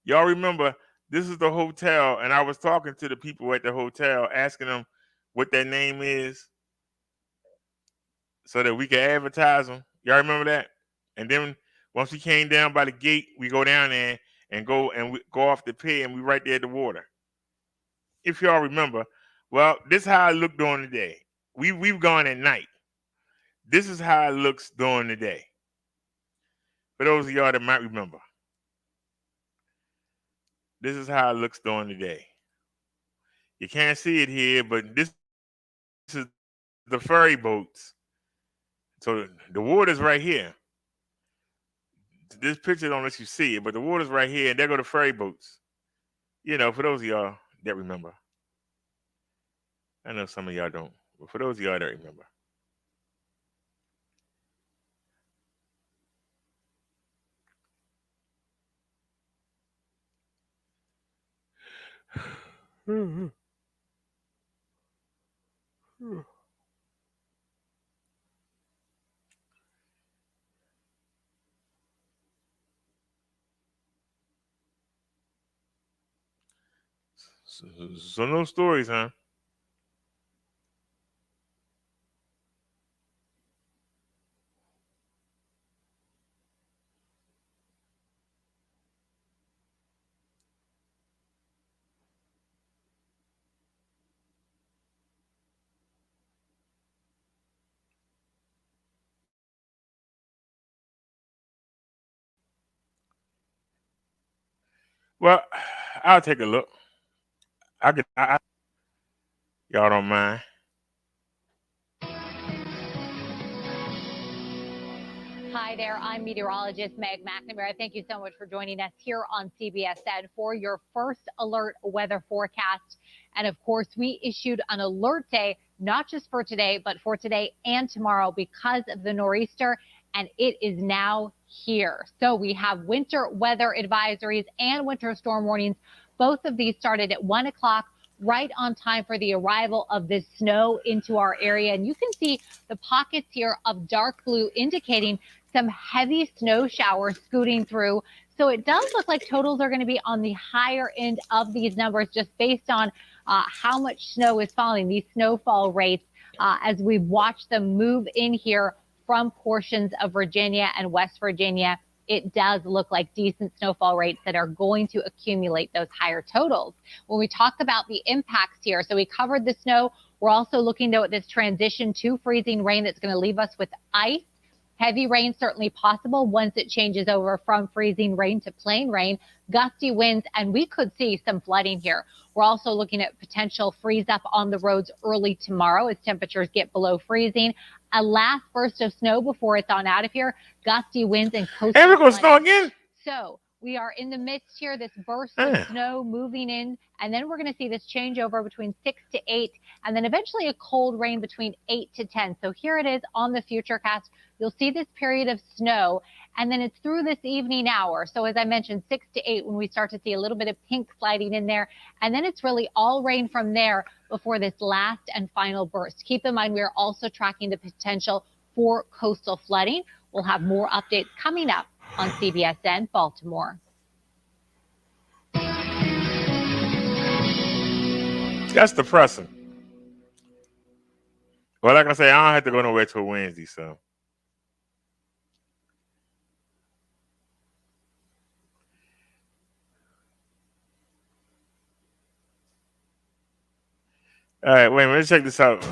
y'all remember this is the hotel, and I was talking to the people at the hotel, asking them what their name is so that we can advertise them. Y'all remember that? And then once we came down by the gate, we go down there and we go off the pier, and we right there at the water. If y'all remember, well, this is how it looked during the day. We've gone at night. This is how it looks during the day. For those of y'all that might remember, this is how it looks during the day. You can't see it here, but this is the ferry boats. So the water's right here. This picture don't let you see it, but the water's right here, and there go the ferry boats. You know, for those of y'all that remember. I know some of y'all don't, but for those of y'all that remember. So no stories, huh? Well, I'll take a look. Y'all don't mind. Hi there, I'm meteorologist Meg McNamara. Thank you so much for joining us here on CBSN for your first alert weather forecast. And of course, we issued an alert day, not just for today, but for today and tomorrow because of the nor'easter, and it is now here. So we have winter weather advisories and winter storm warnings. Both of these started at 1 o'clock, right on time for the arrival of this snow into our area. And you can see the pockets here of dark blue indicating some heavy snow showers scooting through. So it does look like totals are going to be on the higher end of these numbers just based on how much snow is falling, these snowfall rates, as we've watched them move in here from portions of Virginia and West Virginia. It does look like decent snowfall rates that are going to accumulate those higher totals. When we talk about the impacts here, so we covered the snow. We're also looking, though, at this transition to freezing rain that's going to leave us with ice. Heavy rain certainly possible once it changes over from freezing rain to plain rain, gusty winds, and we could see some flooding here. We're also looking at potential freeze up on the roads early tomorrow as temperatures get below freezing. A last burst of snow before it's on out of here, gusty winds and coastal And we're going to flooding. snow again? So we are in the midst here, this burst of snow moving in, and then we're going to see this changeover between 6 to 8, and then eventually a cold rain between 8 to 10. So here it is on the Futurecast. You'll see this period of snow, and then it's through this evening hour. So as I mentioned, 6 to 8 when we start to see a little bit of pink sliding in there, and then it's really all rain from there before this last and final burst. Keep in mind, we are also tracking the potential for coastal flooding. We'll have more updates coming up on CBSN Baltimore. That's depressing. Well, like I say, I don't have to go nowhere till Wednesday, so. All right, wait a minute, let's check this out.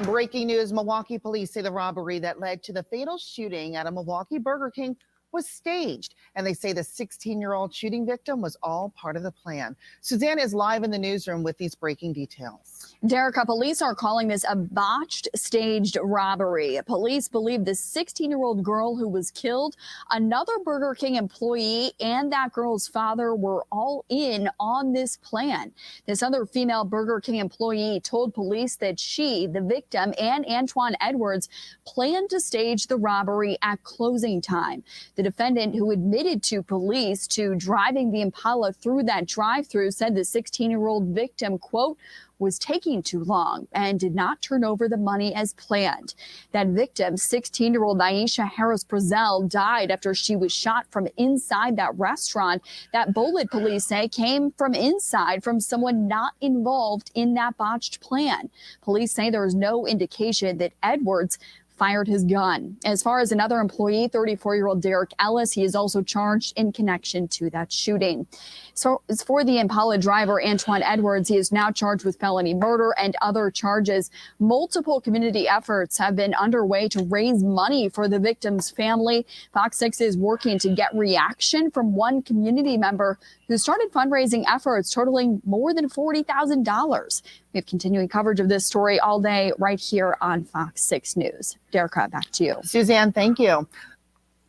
Breaking news, Milwaukee police say the robbery that led to the fatal shooting at a Milwaukee Burger King was staged, and they say the 16-year-old shooting victim was all part of the plan. Suzanne is live in the newsroom with these breaking details. Derek, police are calling this a botched, staged robbery. Police believe the 16-year-old girl who was killed, another Burger King employee, and that girl's father were all in on this plan. This other female Burger King employee told police that she, the victim, and Antoine Edwards planned to stage the robbery at closing time. The The defendant, who admitted to police to driving the Impala through that drive-through, said the 16-year-old victim, quote, was taking too long and did not turn over the money as planned. That victim, 16-year-old Aisha Harris-Brazel, died after she was shot from inside that restaurant. That bullet, police say, came from inside from someone not involved in that botched plan. Police say there is no indication that Edwards fired his gun. As far as another employee, 34-year-old Derek Ellis, he is also charged in connection to that shooting. So as for the Impala driver, Antoine Edwards, he is now charged with felony murder and other charges. Multiple community efforts have been underway to raise money for the victim's family. Fox 6 is working to get reaction from one community member who started fundraising efforts totaling more than $40,000. We have continuing coverage of this story all day right here on Fox 6 News. Derica, back to you. Suzanne, thank you. All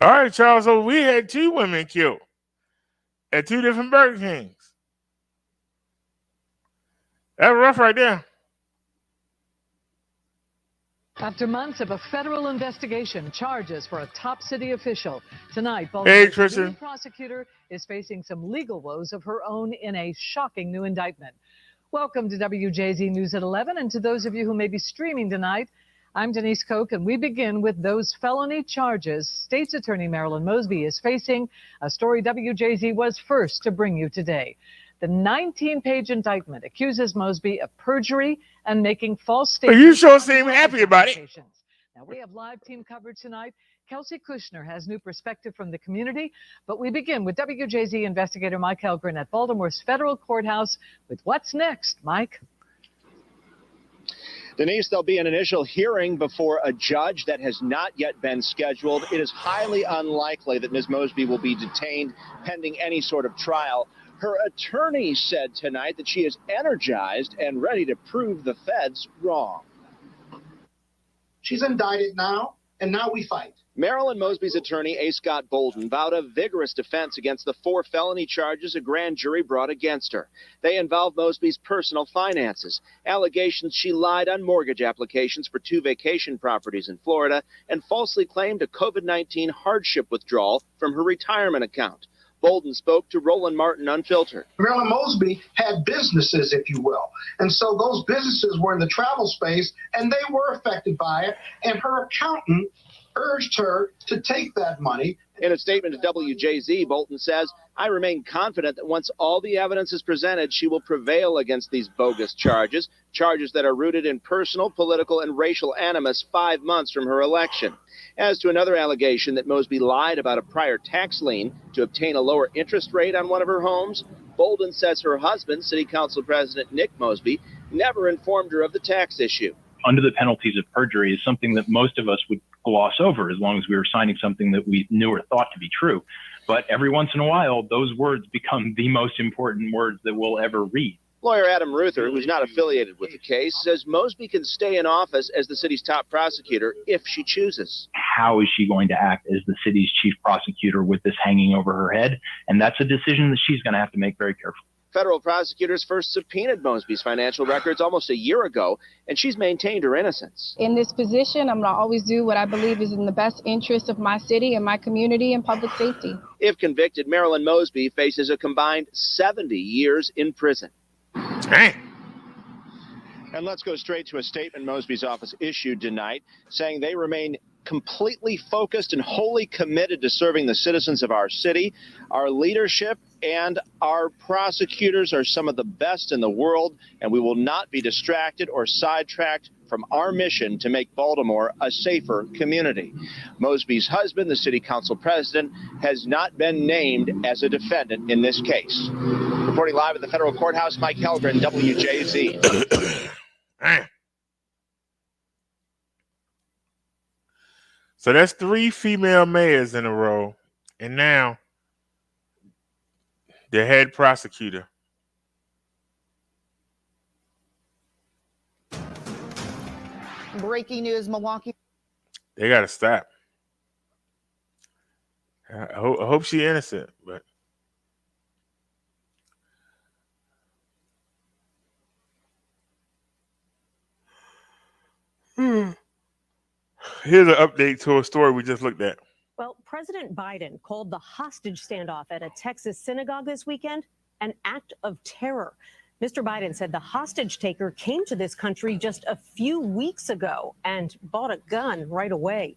right, Charles. So we had 2 women killed at 2 different Burger Kings. That's rough right there. After months of a federal investigation, charges for a top city official. Tonight, Hey, Baltimore's Tristan. lead prosecutor is facing some legal woes of her own in a shocking new indictment. Welcome to WJZ News at 11, and to those of you who may be streaming tonight, I'm Denise Koch, and we begin with those felony charges State's Attorney Marilyn Mosby is facing, a story WJZ was first to bring you today. The 19-page indictment accuses Mosby of perjury and making false statements. You sure seem happy about it. Now, we have live team coverage tonight. Kelsey Kushner has new perspective from the community, but we begin with WJZ investigator Mike Helgren at Baltimore's federal courthouse with what's next. Mike? Denise, there'll be an initial hearing before a judge that has not yet been scheduled. It is highly unlikely that Ms. Mosby will be detained pending any sort of trial. Her attorney said tonight that she is energized and ready to prove the feds wrong. She's indicted now, and now we fight. Marilyn Mosby's attorney, A. Scott Bolden, vowed a vigorous defense against the 4 felony charges a grand jury brought against her. They involve Mosby's personal finances, allegations she lied on mortgage applications for 2 vacation properties in Florida, and falsely claimed a COVID-19 hardship withdrawal from her retirement account. Bolden spoke to Roland Martin Unfiltered. Marilyn Mosby had businesses, if you will. And so those businesses were in the travel space, and they were affected by it. And her accountant urged her to take that money. In a statement to WJZ, Bolton says, I remain confident that once all the evidence is presented, she will prevail against these bogus charges, charges that are rooted in personal, political, and racial animus 5 months from her election. As to another allegation that Mosby lied about a prior tax lien to obtain a lower interest rate on one of her homes, Bolden says her husband, City Council President Nick Mosby, never informed her of the tax issue. Under the penalties of perjury is something that most of us would gloss over as long as we were signing something that we knew or thought to be true. But every once in a while, those words become the most important words that we'll ever read. Lawyer Adam Ruther, who's not affiliated with the case, says Mosby can stay in office as the city's top prosecutor if she chooses. How is she going to act as the city's chief prosecutor with this hanging over her head? And that's a decision that she's going to have to make very carefully. Federal prosecutors first subpoenaed Mosby's financial records almost a year ago, and she's maintained her innocence. In this position, I'm going to always do what I believe is in the best interest of my city and my community and public safety. If convicted, Marilyn Mosby faces a combined 70 years in prison. Dang. And let's go straight to a statement Mosby's office issued tonight, saying they remain completely focused and wholly committed to serving the citizens of our city. Our leadership and our prosecutors are some of the best in the world, and we will not be distracted or sidetracked from our mission to make Baltimore a safer community. Mosby's husband, the city council president, has not been named as a defendant in this case. Reporting live at the federal courthouse, Mike Helgren, WJZ. So that's 3 female mayors in a row. And now the head prosecutor. Breaking news, Milwaukee. They got to stop. I hope she's innocent, but here's an update to a story we just looked at. Well, President Biden called the hostage standoff at a Texas synagogue this weekend an act of terror. Mr. Biden said the hostage taker came to this country just a few weeks ago and bought a gun right away.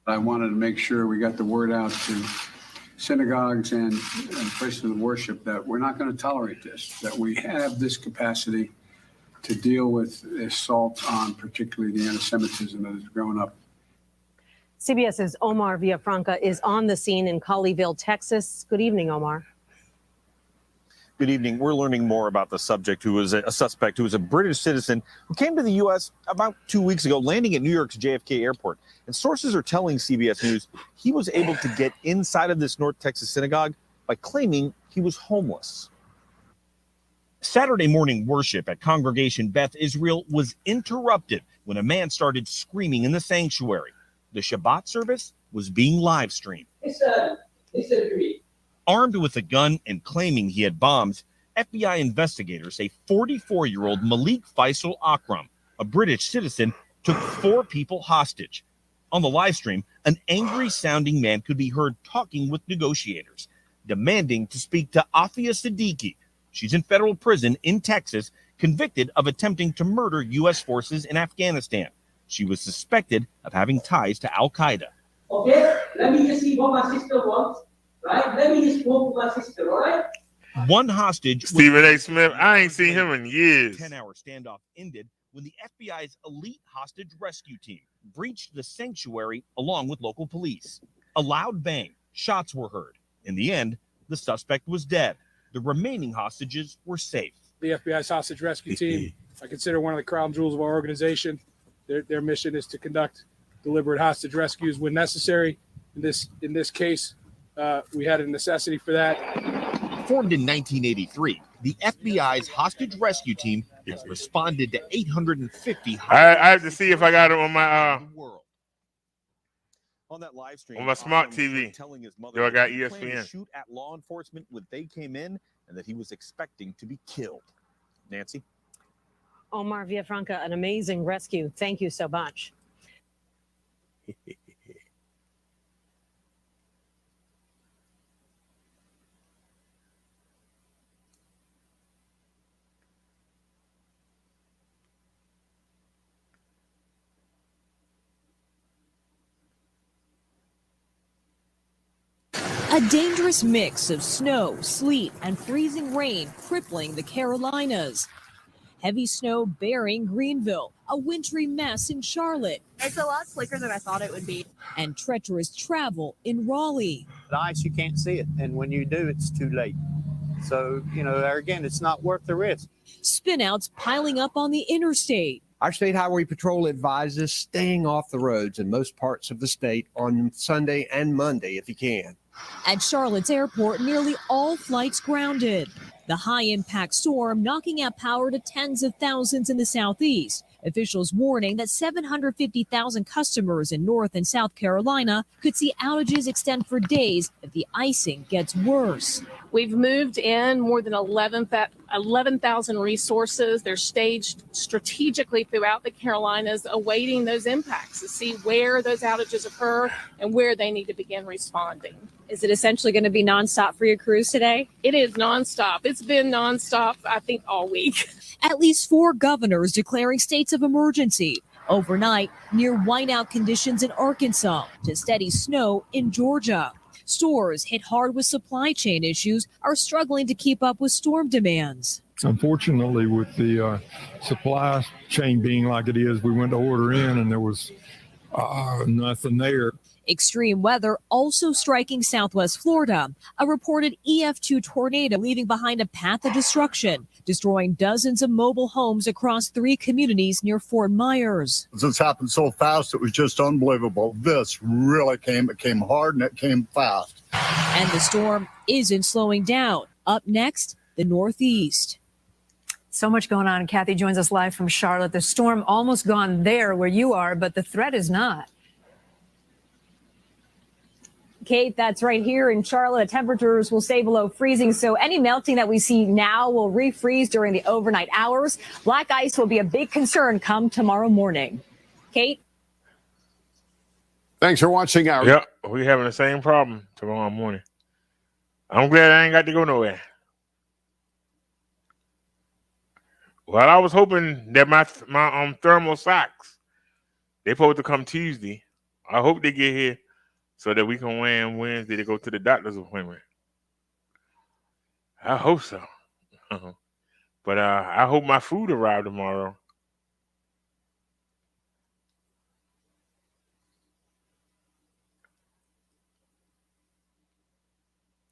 I wanted to make sure we got the word out to synagogues and places of worship that we're not going to tolerate this, that we have this capacity to deal with assault on particularly the anti-Semitism that has grown up. CBS's Omar Villafranca is on the scene in Colleyville, Texas. Good evening, Omar. Good evening. We're learning more about the suspect who was a British citizen who came to the U.S. about 2 weeks ago, landing at New York's JFK airport. And sources are telling CBS News he was able to get inside of this North Texas synagogue by claiming he was homeless. Saturday morning worship at Congregation Beth Israel was interrupted when a man started screaming in the sanctuary. The Shabbat service was being live streamed. Armed with a gun and claiming he had bombs, FBI investigators say 44-year-old Malik Faisal Akram, a British citizen, took 4 people hostage. On the live stream, an angry-sounding man could be heard talking with negotiators, demanding to speak to Afia Siddiqui. She's in federal prison in Texas, convicted of attempting to murder U.S. forces in Afghanistan. She was suspected of having ties to Al-Qaeda. Okay, let me just see what my sister wants. Right? Let me just walk with my sister, all right? One hostage, Stephen A. Smith, I ain't seen him in years. 10-hour standoff ended when the FBI's elite hostage rescue team breached the sanctuary along with local police. A loud bang, shots were heard. In the end, the suspect was dead. The remaining hostages were safe. The FBI's hostage rescue team, I consider one of the crown jewels of our organization. Their mission is to conduct deliberate hostage rescues when necessary. In this case, we had a necessity for that. Formed in 1983, the FBI's hostage rescue team has responded to 850. I have to see if I got it on my on that live stream on my smart TV. Telling his mother I got he planned to ESPN. shoot at law enforcement when they came in, and that he was expecting to be killed. Nancy. Omar Villafranca, an amazing rescue. Thank you so much. A dangerous mix of snow, sleet, and freezing rain crippling the Carolinas. Heavy snow burying Greenville, a wintry mess in Charlotte. It's a lot slicker than I thought it would be. And treacherous travel in Raleigh. The ice, you can't see it. And when you do, it's too late. So, there again, it's not worth the risk. Spinouts piling up on the interstate. Our State Highway Patrol advises staying off the roads in most parts of the state on Sunday and Monday if you can. At Charlotte's airport, nearly all flights grounded. The high-impact storm knocking out power to tens of thousands in the southeast. Officials warning that 750,000 customers in North and South Carolina could see outages extend for days if the icing gets worse. We've moved in more than 11,000 resources. They're staged strategically throughout the Carolinas, awaiting those impacts to see where those outages occur and where they need to begin responding. Is it essentially going to be nonstop for your cruise today? It is nonstop. It's been nonstop, I think, all week. At least 4 governors declaring states of emergency. Overnight, near whiteout conditions in Arkansas to steady snow in Georgia. Stores hit hard with supply chain issues are struggling to keep up with storm demands. Unfortunately, with the supply chain being like it is, we went to order in and there was nothing there. Extreme weather also striking southwest Florida. A reported EF2 tornado leaving behind a path of destruction, destroying dozens of mobile homes across 3 communities near Fort Myers. This happened so fast, it was just unbelievable. This really it came hard and it came fast. And the storm isn't slowing down. Up next, the Northeast. So much going on. Kathy joins us live from Charlotte. The storm almost gone there where you are, but the threat is not. Kate, that's right here in Charlotte. Temperatures will stay below freezing, so any melting that we see now will refreeze during the overnight hours. Black ice will be a big concern come tomorrow morning. Kate? Thanks for watching our. Yep, we having the same problem tomorrow morning. I'm glad I ain't got to go nowhere. Well, I was hoping that my thermal socks, they supposed to come Tuesday. I hope they get here so that we can wear them Wednesday to go to the doctor's appointment. I hope so. But I hope my food arrives tomorrow.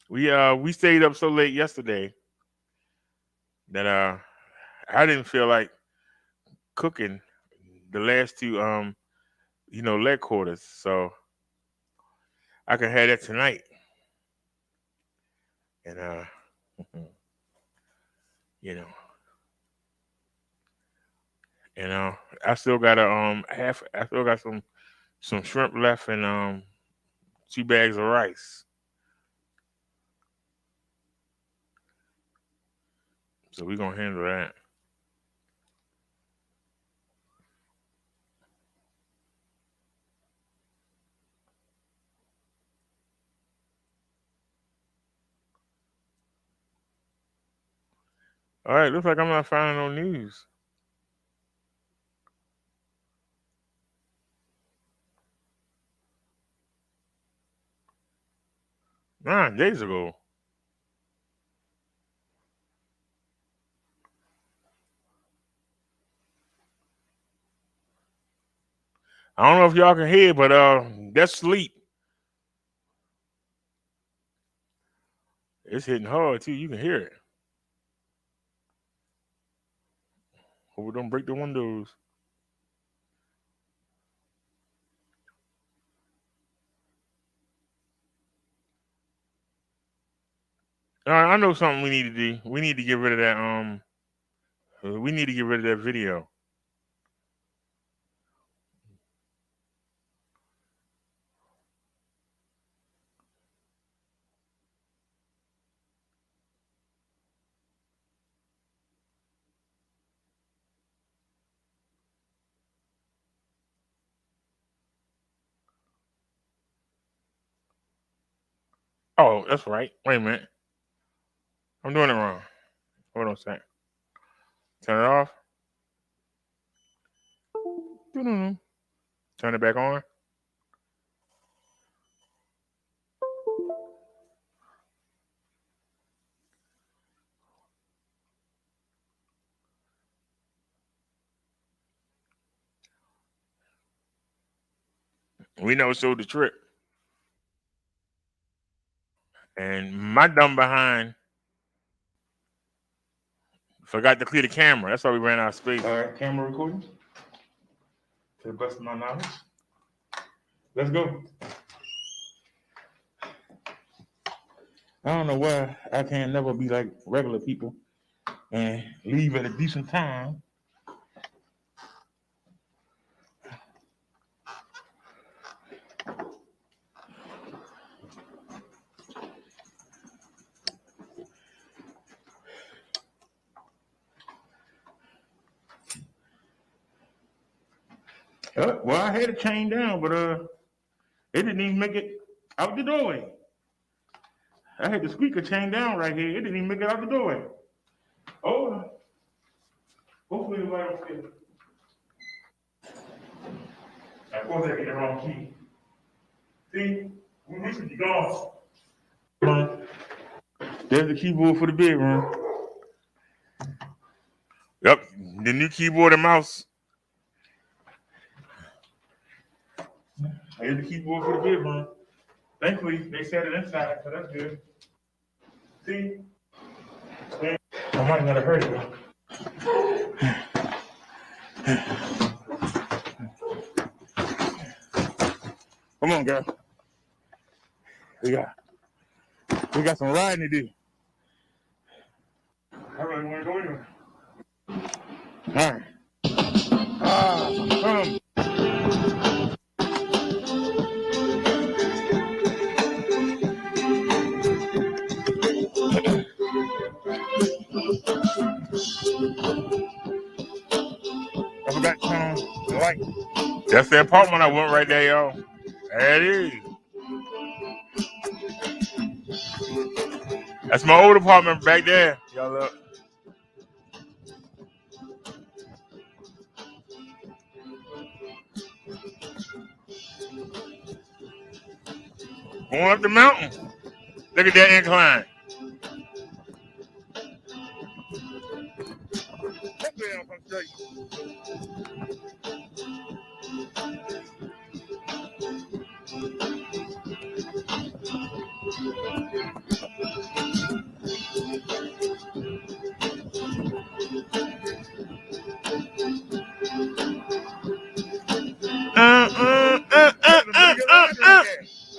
We stayed up so late yesterday that I didn't feel like cooking the last two leg quarters, so I can have that tonight. And I still got I still got some shrimp left and 2 bags of rice. So we're gonna handle that. All right, looks like I'm not finding no news. 9 days ago. I don't know if y'all can hear, but that's sleep. It's hitting hard too. You can hear it. Hope we don't break the windows. All right, I know something we need to do. We need to get rid of that. We need to get rid of that video. Oh, that's right. Wait a minute. I'm doing it wrong. Hold on a second. Turn it off. Turn it back on. We know so the trick. And my dumb behind forgot to clear the camera. That's why we ran out of space. All right, camera recording. To the best of my knowledge. Let's go. I don't know why I can't never be like regular people and leave at a decent time. Well, I had it chained down, but it didn't even make it out the doorway. I had the squeaker chained down right here. It didn't even make it out the doorway. Oh, hopefully nobody don't feel it. Of course, I get the wrong key. See, we should be gone. There's the keyboard for the bedroom. Yep, the new keyboard and mouse. Here's the keyboard for the bedroom. Thankfully, they set it inside, so that's good. See? I might not have heard it. Come on, girl. We got some riding to do. I really want to go anywhere. All right. Come. I forgot to turn on the light. That's the apartment I went right there, y'all. There it is. That's my old apartment back there. Y'all look. Going up the mountain. Look at that incline.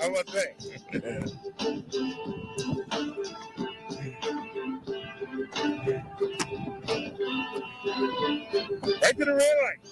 I was saying. Right to the red light.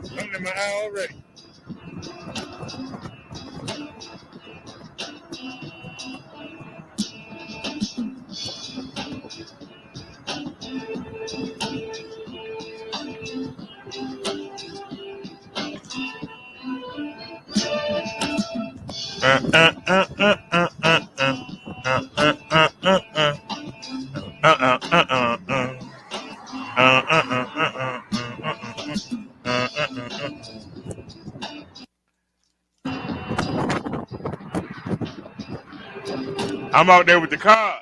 Something in my eye already. I'm out there with the cars.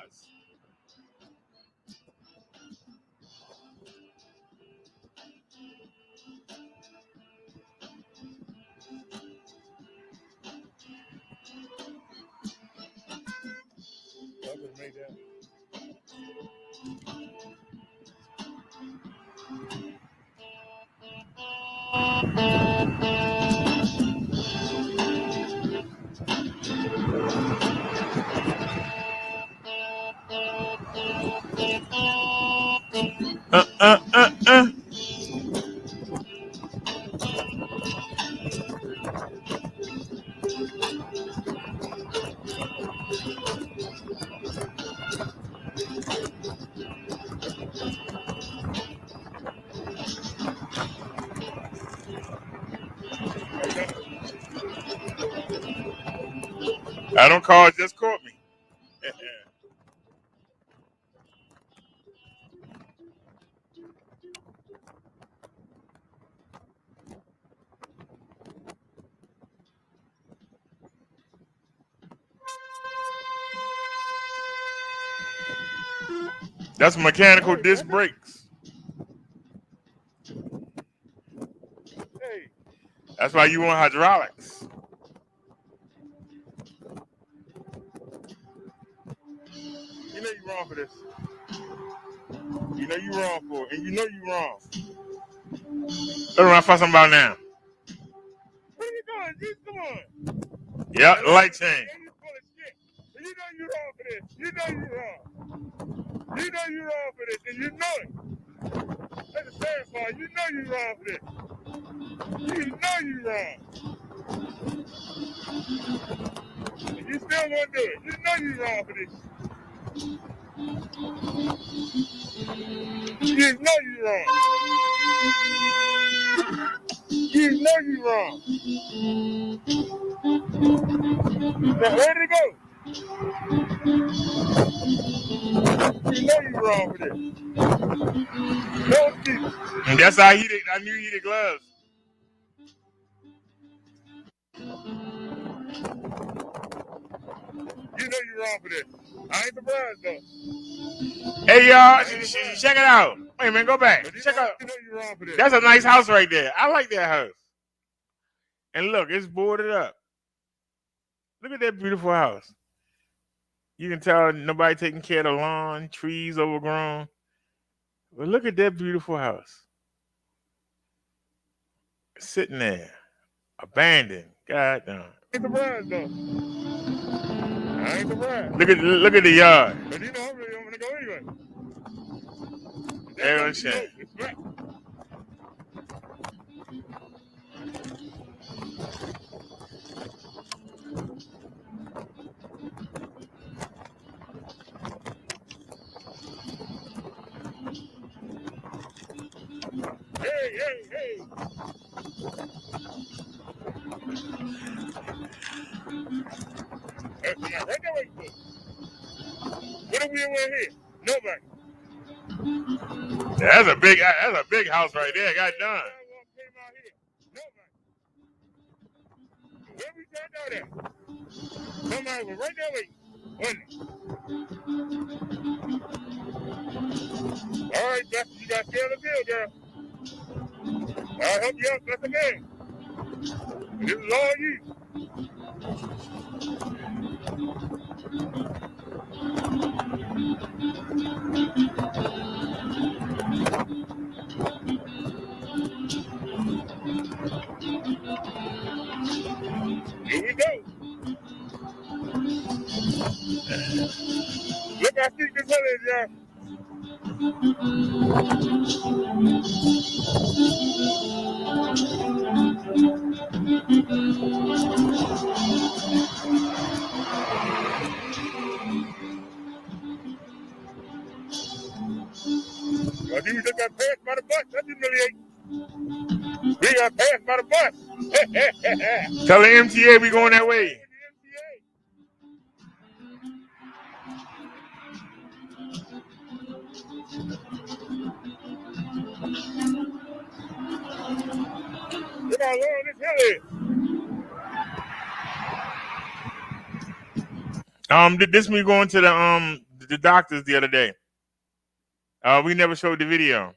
I don't call it, just caught me. That's mechanical disc brakes. Hey, that's why you want hydraulics. You know you're wrong for this. You know you're wrong for it, and you know you're wrong. That's what I'm fussing about now. Where you going, G? Come on. Yeah, light change. You know you're wrong for this. You know you're wrong. You know you're wrong for this, and you know it. That's the sad part. You know you're wrong for this. You know you're wrong. And you still gonna do it. You know you're wrong for this. You know you're wrong. You know you're wrong. Now, where did it go? You know you're wrong for this. Don't keep it. And that's how I knew he the gloves. You know you're wrong for this. I ain't surprised though. Hey y'all, check it out. Wait a minute, go back. Check out. You know you're wrong for this. That's a nice house right there. I like that house. And look, it's boarded up. Look at that beautiful house. You can tell nobody taking care of the lawn, trees overgrown. But look at that beautiful house. Sitting there, abandoned. God damn. Ain't surprised though. I ain't surprised. Look at the yard. But you know, I really don't want to go anyway. That's shame. It's back. Hey, hey, hey. Right there, wait for. What are we in here? Nobody. That's a big house right there. Got done. Where we turned out at? Somebody was right there waiting. All right, Beth, you got to scale the deal, girl. I'll help you out, that's okay. This is all you. Here we go. Look how thick this hill is, y'all. I think we just got passed by the bus. That's humiliating. We got passed by the bus. Tell the MTA we going that way. Look how long this hill is. This me going to the doctors the other day. We never showed the video.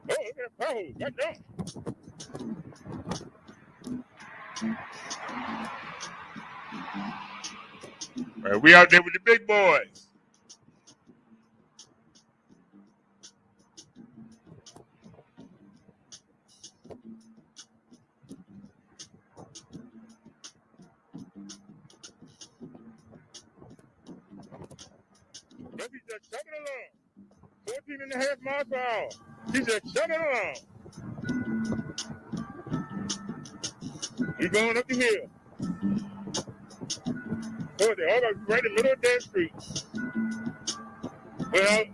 Oh, look at that pothole. Got down. All right, we out there with the big boys. He's just chugging along. 14.5 miles per hour. He's just chugging along. He's going up the hill. Oh, they're all right in the middle of the damn street.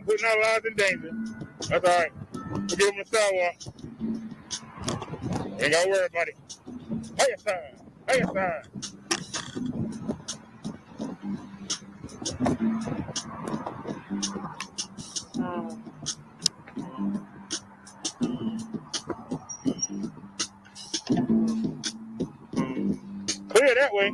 Putting our lives in danger. That's all right. We'll give him a sidewalk. Ain't got to worry about it. Hey, aside. Hey, aside. Clear that way.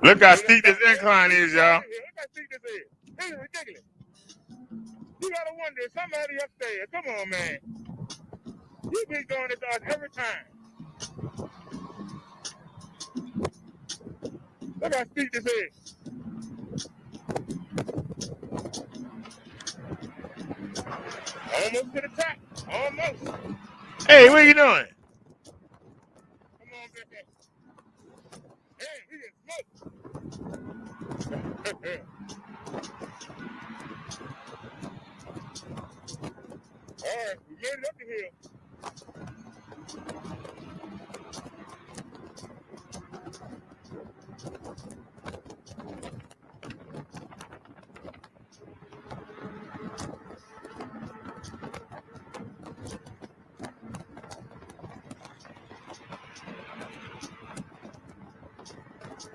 Look how steep this incline is, y'all. Look how steep this is. This is ridiculous. You gotta wonder, somebody upstairs. Come on, man. You be doing this to us every time. Look how steep this is. Almost to the top. Almost. Hey, what are you doing? Come on, get that. Hey, we get smoked. All right, we made it up the hill.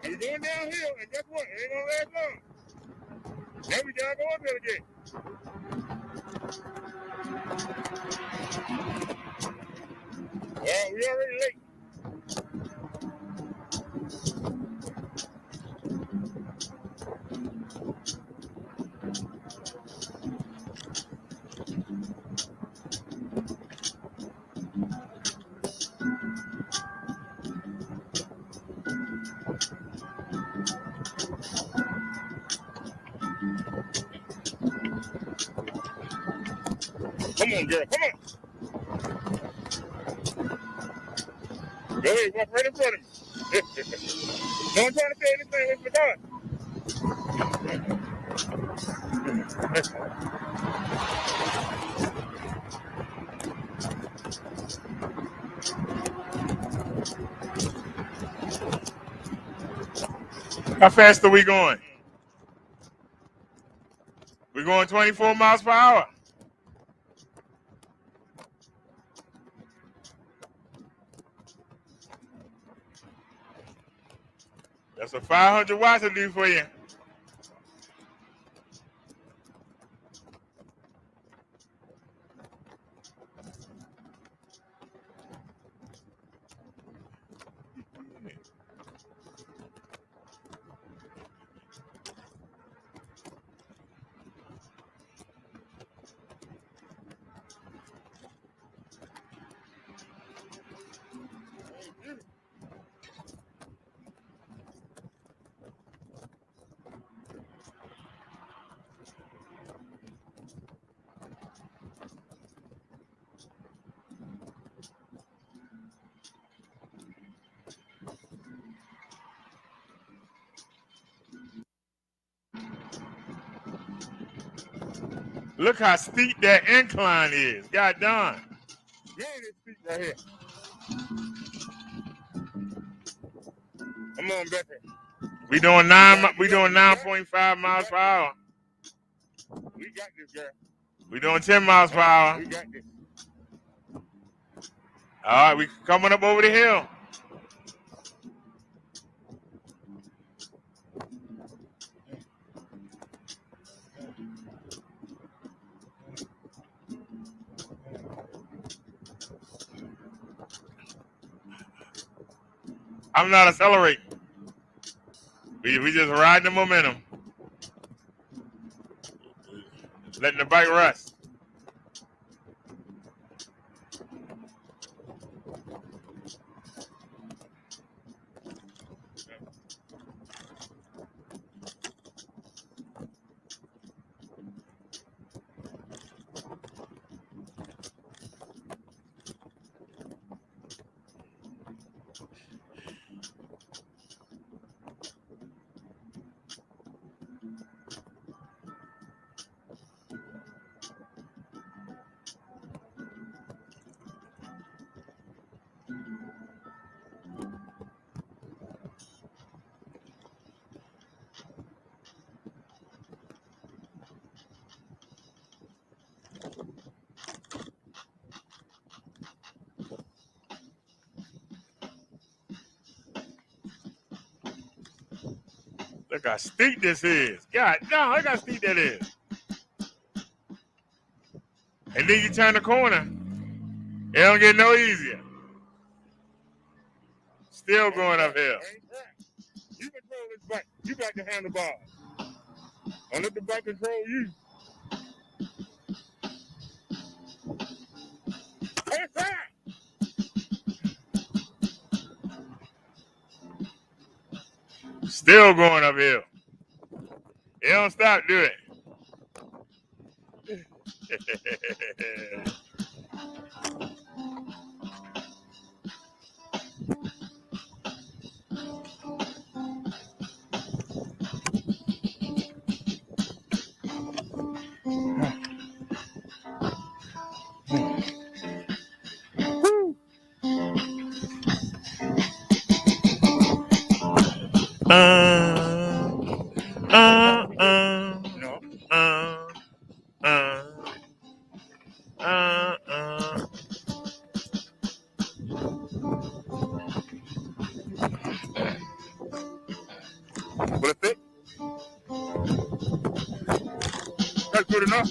We're going downhill, and guess what? It ain't gonna last long. Now we gotta go uphill again. Yeah, we already late. Come on, girl. Come on. Go ahead. Walk right in front of me. No one trying to say anything with the gun. How fast are we going? We're going 24 miles per hour. That's a 500 watts to do for you. Look how steep that incline is. God darn. Yeah, it's steep right here. Come on, Becky. We doing 9.5 miles per hour. We got this, girl. We doing 10 miles per hour. We got this. All right, we coming up over the hill. I'm not accelerating. We just riding the momentum. Letting the bike rest. Look how steep this is. God, no, look how steep that is. And then you turn the corner. It don't get no easier. Still going uphill. You control this bike. You got the handlebars. Don't let the bike control you. Still going uphill. It don't stop, do it. What's it? That's good enough.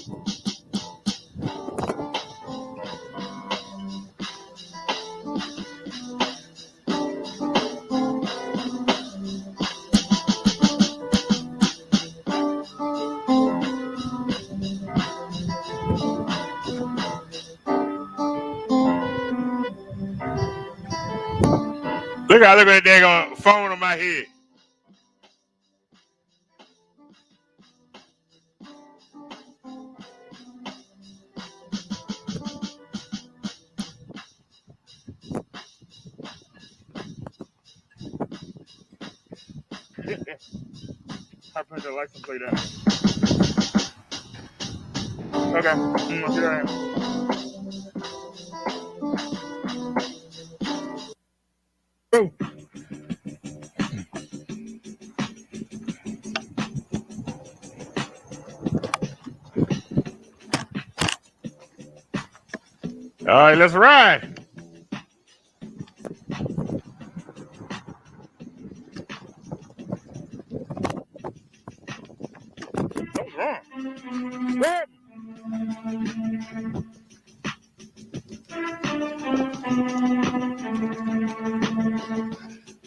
Look at that dang phone on my head. I put the license plate down. Okay. Here I am. Oh. All right, let's ride. What's wrong? What?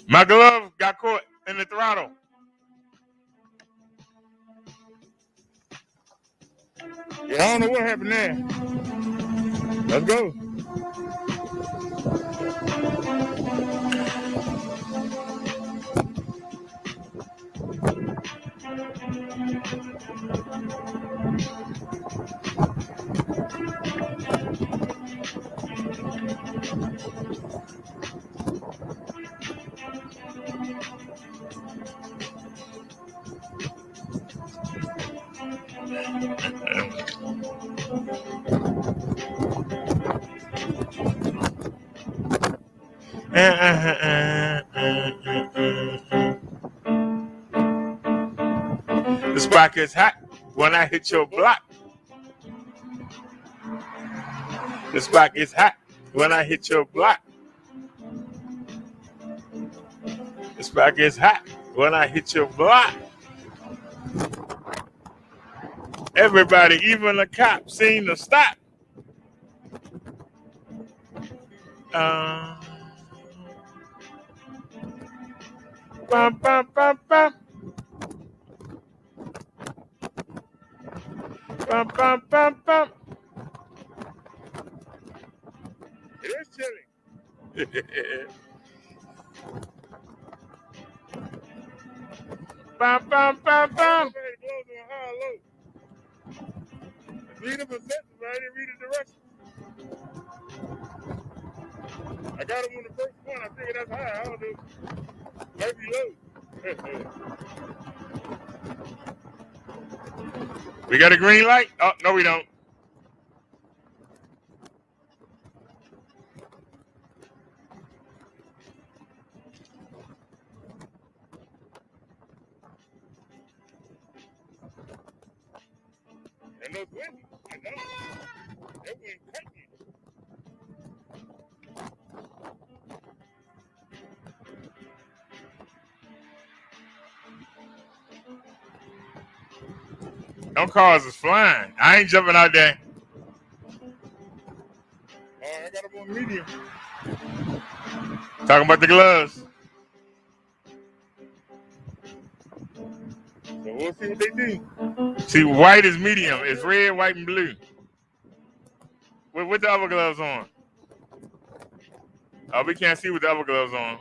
My glove got caught in the throttle. Yeah, I don't know what happened there. Let's go. The spot gets hot when I hit your block. The spot gets hot when I hit your block. The spot gets hot when I hit your block. Everybody, even the cops, seem to stop. Bum, bum, bum, bum. Bum, bum, bum, bum. It is chilly. Bum, bum, bum, bum. Read the position, right? And read the direction. I got him on the first one. I figured that's high. I don't know. Might be low. We got a green light? Oh, no, we don't. And those windows, I know. That wind cut me. Them cars is flying. I ain't jumping out there. Oh, I got them on medium. Talking about the gloves. So we'll see what they do. See, white is medium. It's red, white, and blue. With the other gloves on. Oh, we can't see with the other gloves on.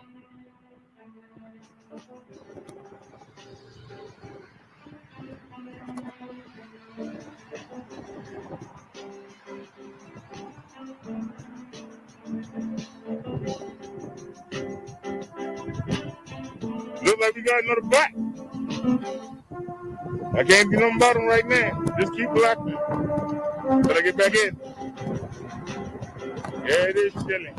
Look like we got another black. I can't get on the bottom right now. Just keep blocking. Till I get back in. Yeah, it is chilly.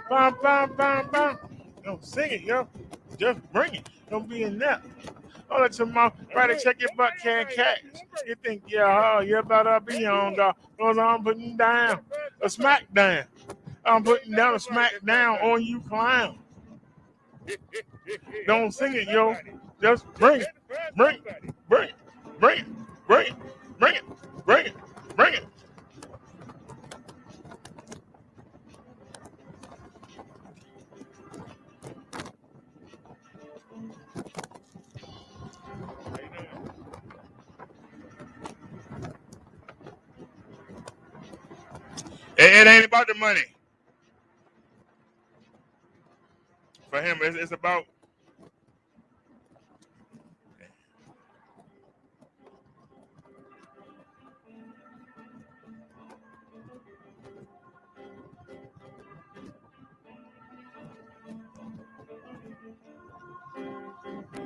Bum, bum, bum, bum. Don't sing it, yo. Just bring it. Don't be in there. Hold it to mouth. Right to check your butt can catch. You think, yeah, you better be on, dog. Cause I'm putting down a smack down. I'm putting down a smack down on you, clown. Don't sing it, yo. Just bring it. Bring it. Bring it. Bring it. Bring it. Bring it. Bring it. Bring it. It ain't about the money. For him, it's about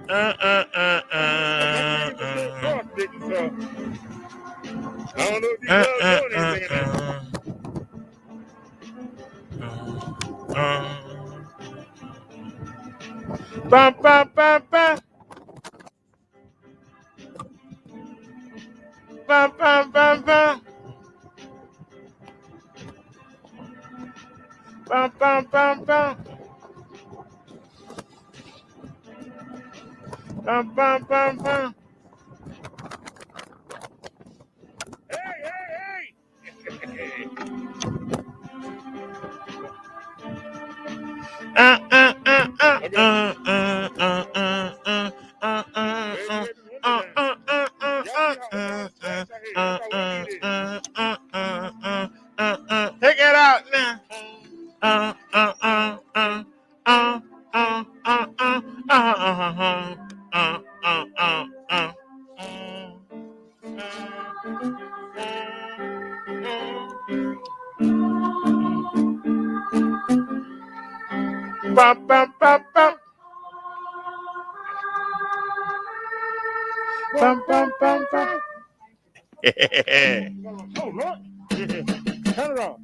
I don't know if you love doing anything Bam, bam, bam, bam. Bam, bam, bam, bam. Bam, bam, bam, bam. Bam, bam, bam, bam. Hey, hey, hey. Take it out now. Bum, bum, bum, bum. Bum, bum, bum, bum. Oh, Lord. Turn it off.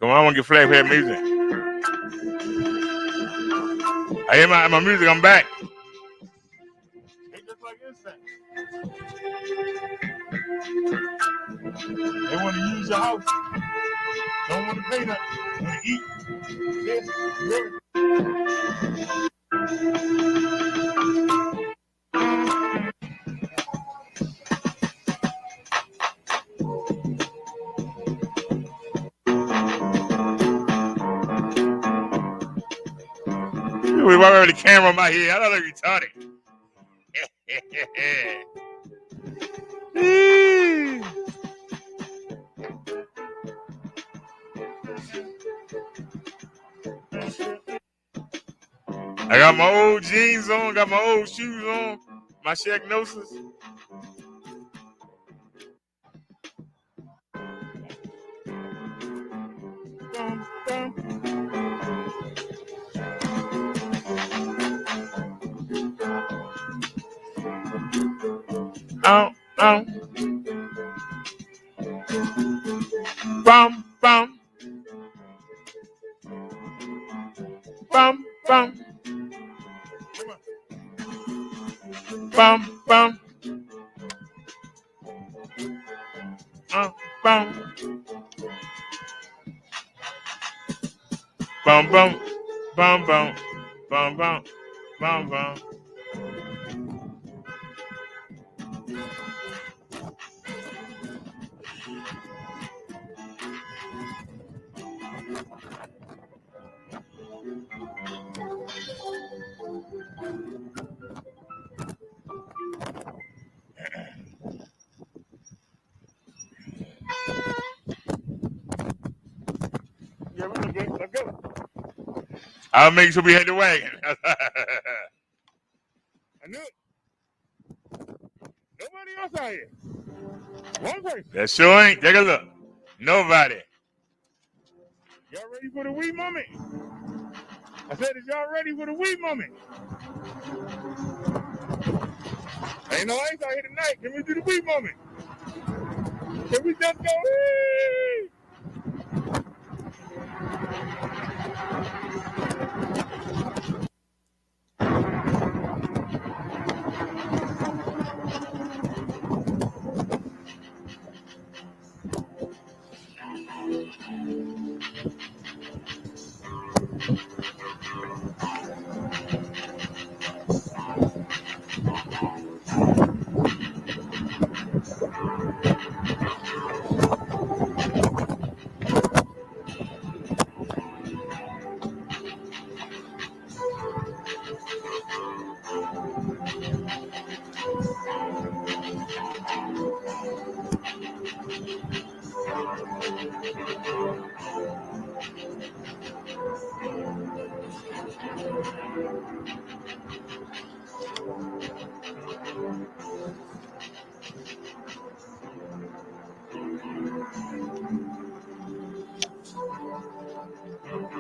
Come on, I want to get flag for that music. I hear my music, I'm back. Just like insect. They want to use your house. Don't want to pay nothing. Want to eat. This, we walk over the camera on my head. I don't know if you're retarded. I got my old jeans on, got my old shoes on, my Shagnosis. Bum, bum. Bum, bum. Bum, bum. Bum. Bum, bum. Bum, bum. Bum, bum. Bum, bum. Yeah, we're good. Let's go. I'll make sure we had the wagon. I knew it. Nobody else out here. One person. That sure ain't. Take a look. Nobody. Y'all ready for the wee moment? I said, is y'all ready for the wee moment? Ain't no ice out here tonight. Can we do the wee moment? Can we just go wee?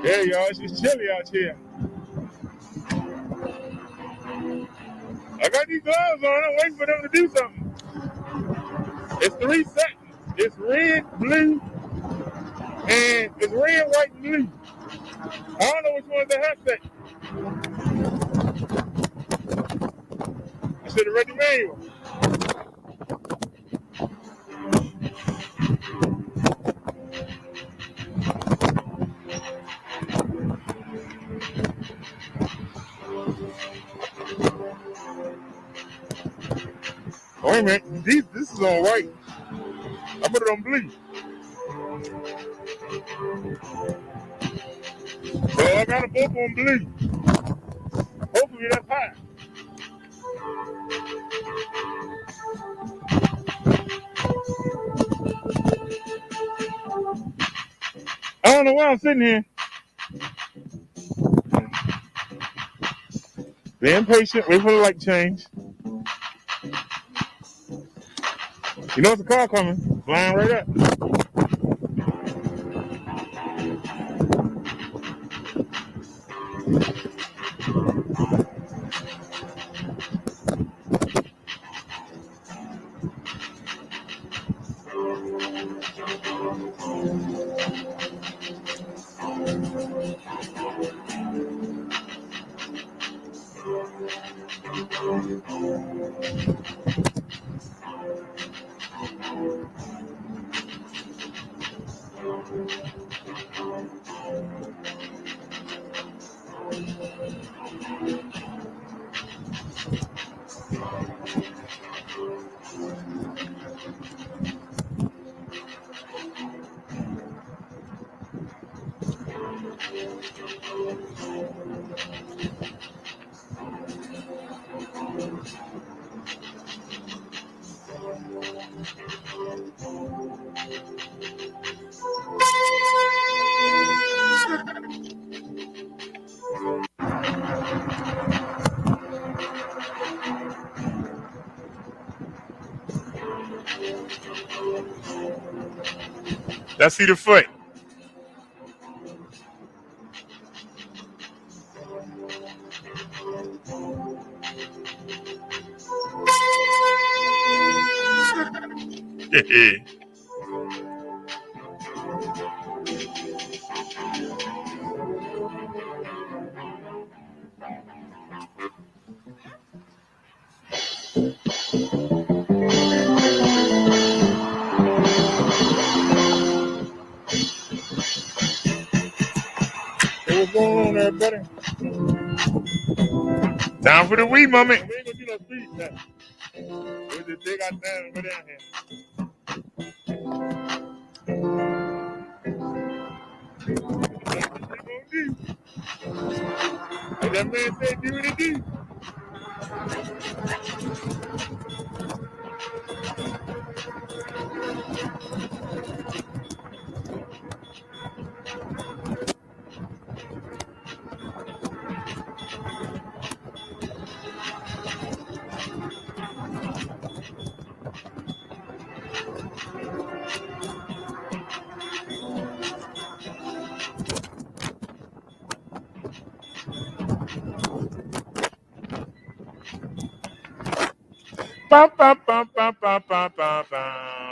Yeah, y'all, it's just chilly out here. I got these gloves on. I'm waiting for them to do something. It's 3 seconds. It's red, blue, and it's red, white, and blue. I don't know which one's the hashtag. I should have read the manual. Wait a minute. This is on white. I put it on blue. So I got them both on blue. Hopefully that's high. I don't know why I'm sitting here. Be impatient. Wait for the light change. You know it's a car coming. Flying right up. Let's see the foot. Hey, what's going on, everybody? Time for the wee moment. We ain't gonna do no speed test. We'll just dig our down and go down here. Like that man said, do what he do. Ba, ba, ba, ba, ba, ba, ba, ba, ba.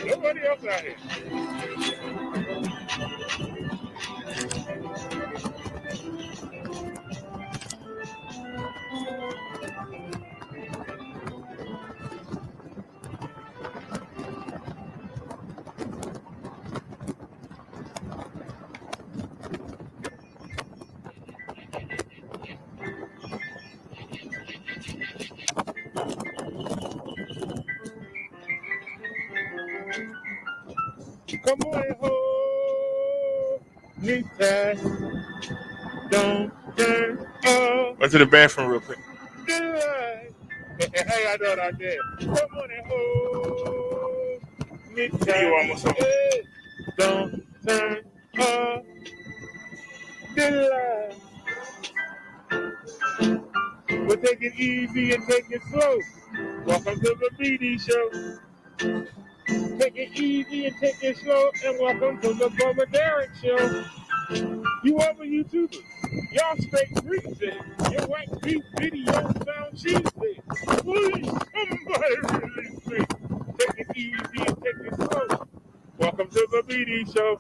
Nobody else out here. Come on, hold me tight. Don't turn off. Went to the bathroom real quick. Hey, I know what I did. Come on and hold me tight. You almost home. Hey, don't turn off the light. We'll take it easy and take it slow. Welcome to the BD Show. Take it easy and take it slow, and welcome to the Bubba Derek Show. You other YouTubers, y'all straight greasy. Your white beef video sound cheesy. Please, somebody release me. Take it easy and take it slow. Welcome to the BD Show.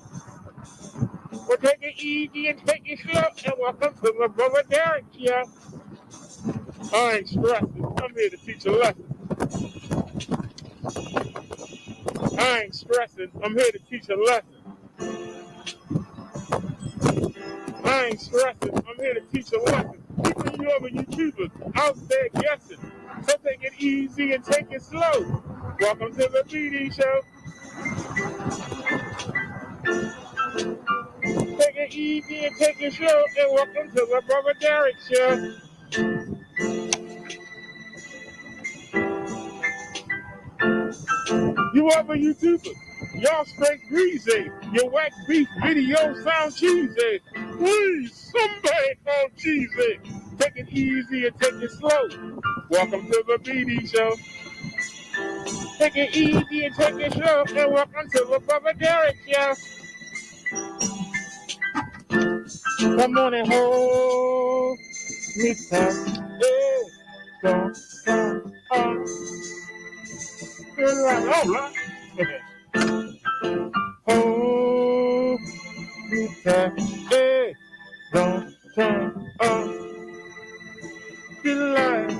Well, take it easy and take it slow, and welcome to the Bubba Derek Show. I ain't stressing. I'm here to teach a lesson. I ain't stressing. I'm here to teach a lesson. I ain't stressing. I'm here to teach a lesson. Even you other YouTubers out there guessing. So take it easy and take it slow. Welcome to the BD Show. Take it easy and take it slow. And welcome to the Brother Derek Show. You other YouTubers, y'all straight greasy. Your whack beef videos sound cheesy. Please, somebody call cheesy. Take it easy and take it slow. Welcome to the BD Show. Take it easy and take it slow. And welcome to the Brother Derek Show. Come on and hold me tight. Hey, don't turn on. All right. Hold me tight. Hey, don't turn off the light.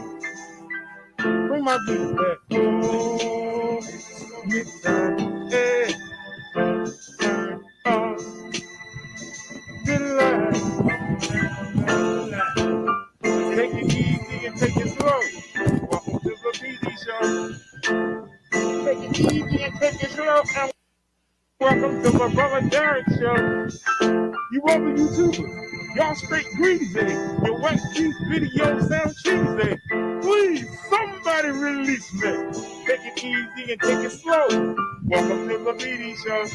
Bring my beat back. Hold me tight. Hey, don't turn off the light. Take it easy and take it slow. Welcome to the BD Show. Take it easy to my brother Derek show. You other YouTubers, y'all straight greasy. Your wet cheese video sound cheesy. Please, somebody release me. Take it easy and take it slow. Welcome to the BD show.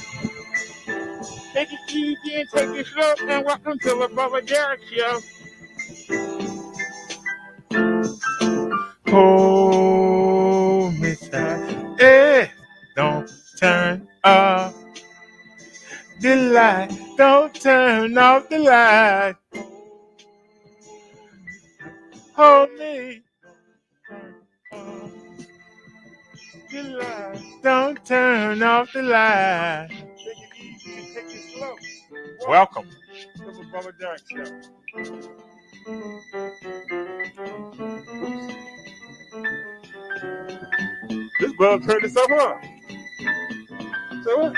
Take it easy and take it slow. And welcome to the brother Derek show. Oh, Mr. Hey, don't turn off the light. Don't turn off the light. Hold me. The light. Don't turn off the light. Take it easy and take it slow. Welcome to the brother Derek show. This bug turned itself on. Say what?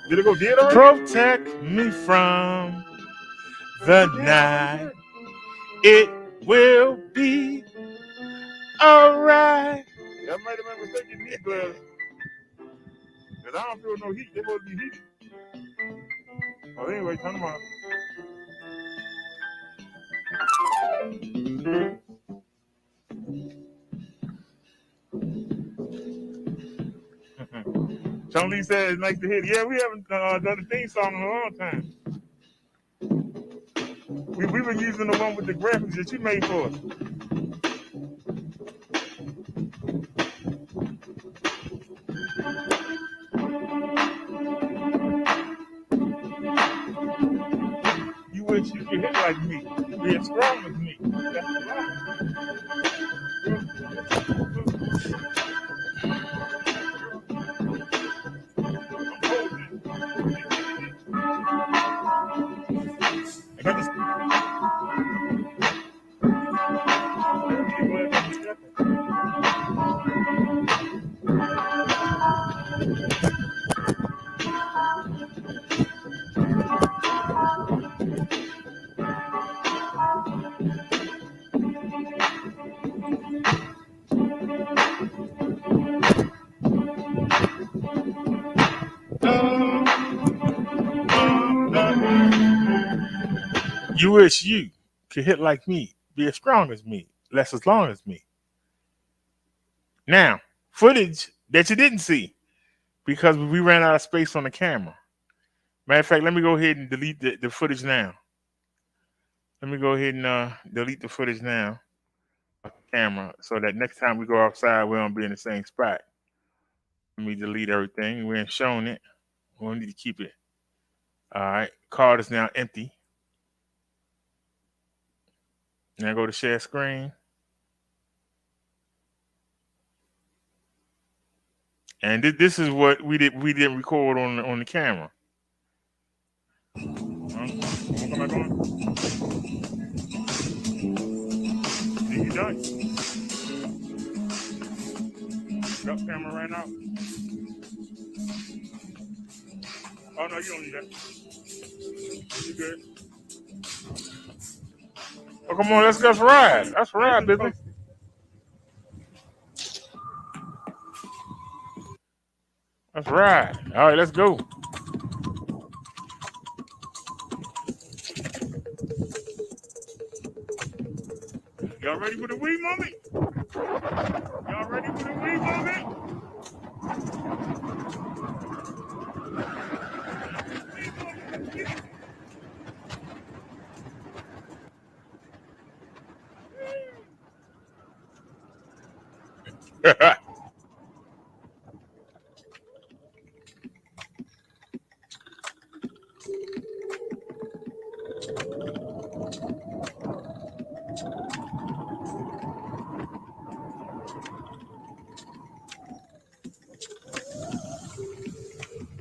Did it go dead already? Protect me from the night. It will be alright. That might have been mistaken knee gloves. Because I don't feel no heat. They supposed to be heated. Oh, anyway, turn them on. Sean Lee said it's nice to hit. Yeah, we haven't done the theme song in a long time. We've been using the one with the graphics that you made for us. You wish you could hit like me, be as strong as me. That's You wish you could hit like me, be as strong as me, less as long as me. Now, footage that you didn't see because we ran out of space on the camera. Matter of fact, let me go ahead and delete the footage now. Let me go ahead and delete the footage now. Camera, so that next time we go outside, we don't be in the same spot. Let me delete everything. We ain't showing it. We need to keep it. All right. Card is now empty. Now go to share screen. And this is what we didn't record on the camera. Come back on. You done? Got camera right now. Oh no, you don't need that. You good? Oh come on, let's ride. Let's ride, baby. Let's ride. All right, let's go. Y'all ready for the weed moment? Y'all ready for the weed moment?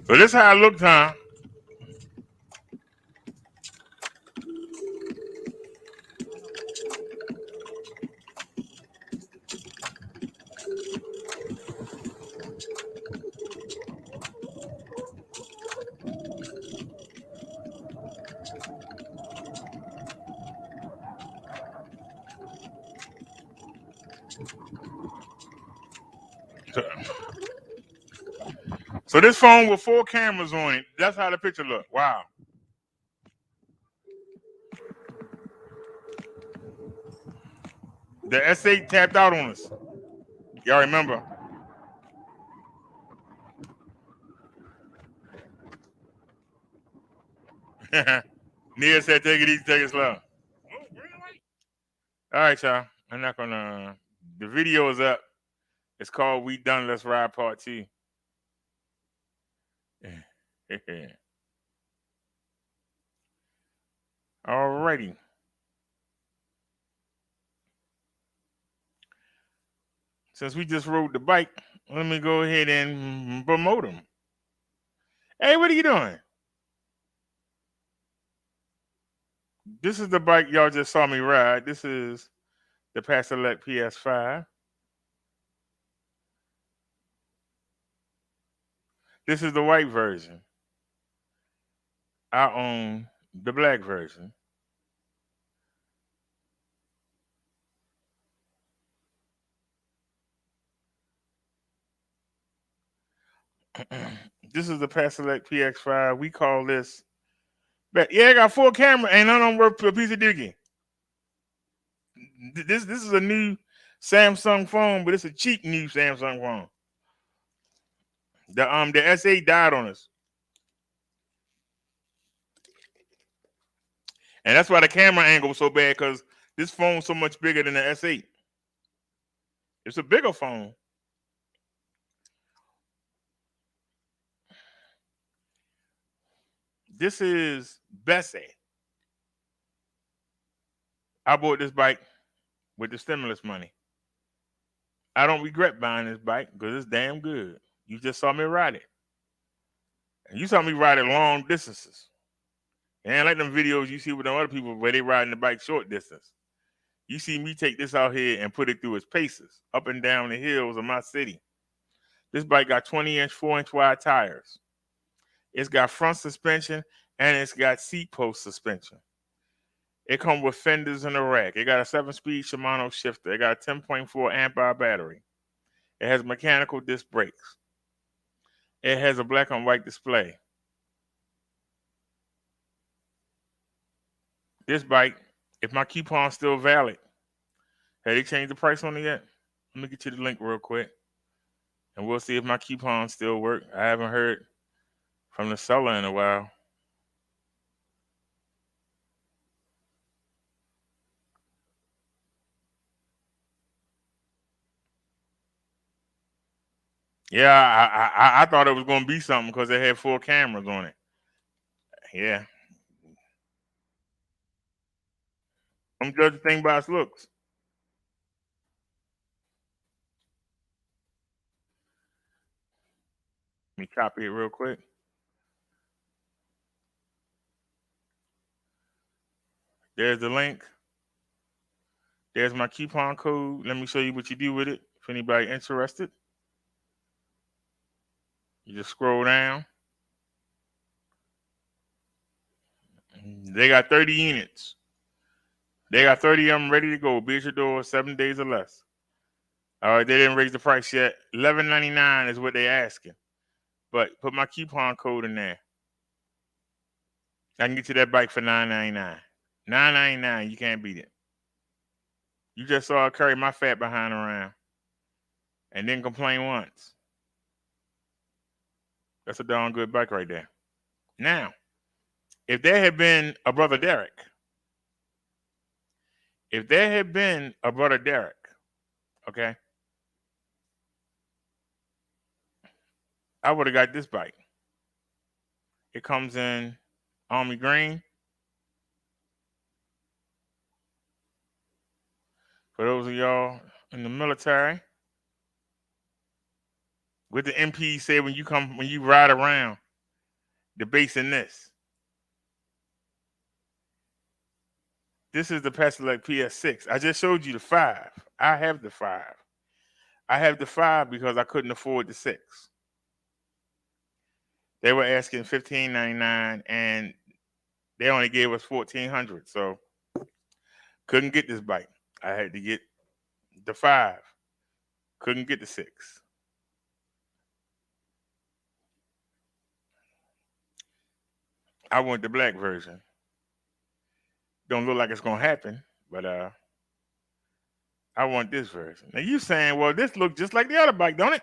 So this is how I look, Tom. So this phone with 4 cameras on it, that's how the picture looked. Wow. The S8 tapped out on us. Y'all remember? Nia said, take it easy, take it slow. All right, y'all. I'm not gonna. The video is up. It's called "We Done, Let's Ride" Part 2. All righty. Since we just rode the bike, let me go ahead and promote them. Hey, what are you doing? This is the bike y'all just saw me ride. This is the Select PS5. This is the white version. I own the black version. This is the Select PX5. We call this. Yeah, I got 4 cameras, and none of them work for a piece of dicky. This is a new Samsung phone, but it's a cheap new Samsung phone. The S8 died on us, and that's why the camera angle was so bad, because this phone's so much bigger than the S8. It's a bigger phone. This is Bessie. I bought this bike with the stimulus money. I don't regret buying this bike because it's damn good. You just saw me ride it. And you saw me ride it long distances. And like them videos you see with them other people where they riding the bike short distance. You see me take this out here and put it through its paces, up and down the hills of my city. This bike got 20-inch, 4-inch wide tires. It's got front suspension, and it's got seat post suspension. It comes with fenders and a rack. It got a 7-speed Shimano shifter. It got a 10.4 amp hour battery. It has mechanical disc brakes. It has a black and white display. This bike, if my coupon's still valid, have they changed the price on it yet? Let me get you the link real quick, and we'll see if my coupons still work. I haven't heard from the seller in a while. Yeah, I thought it was going to be something because it had 4 cameras on it. Yeah. I'm judging the thing by its looks. Let me copy it real quick. There's the link. There's my coupon code. Let me show you what you do with it if anybody interested. You just scroll down. They got 30 units. They got 30 of them ready to go. Be at your door 7 days or less. All right, they didn't raise the price yet. $11.99 is what they're asking. But put my coupon code in there. I can get you that bike for $9.99. $9.99, you can't beat it. You just saw her carry my fat behind around and didn't complain once. That's a darn good bike right there. Now, if there had been a brother Derek, okay, I would have got this bike. It comes in army green. For those of y'all in the military, what the MP say when you ride around the base in this. This is the Select PS6. I just showed you the 5. I have the 5. I have the 5 because I couldn't afford the 6. They were asking $15.99 and they only gave us $1,400. So couldn't get this bike. I had to get the 5. Couldn't get the 6. I want the black version. Don't look like it's gonna happen, but I want this version. Now you saying, well, this looks just like the other bike, don't it?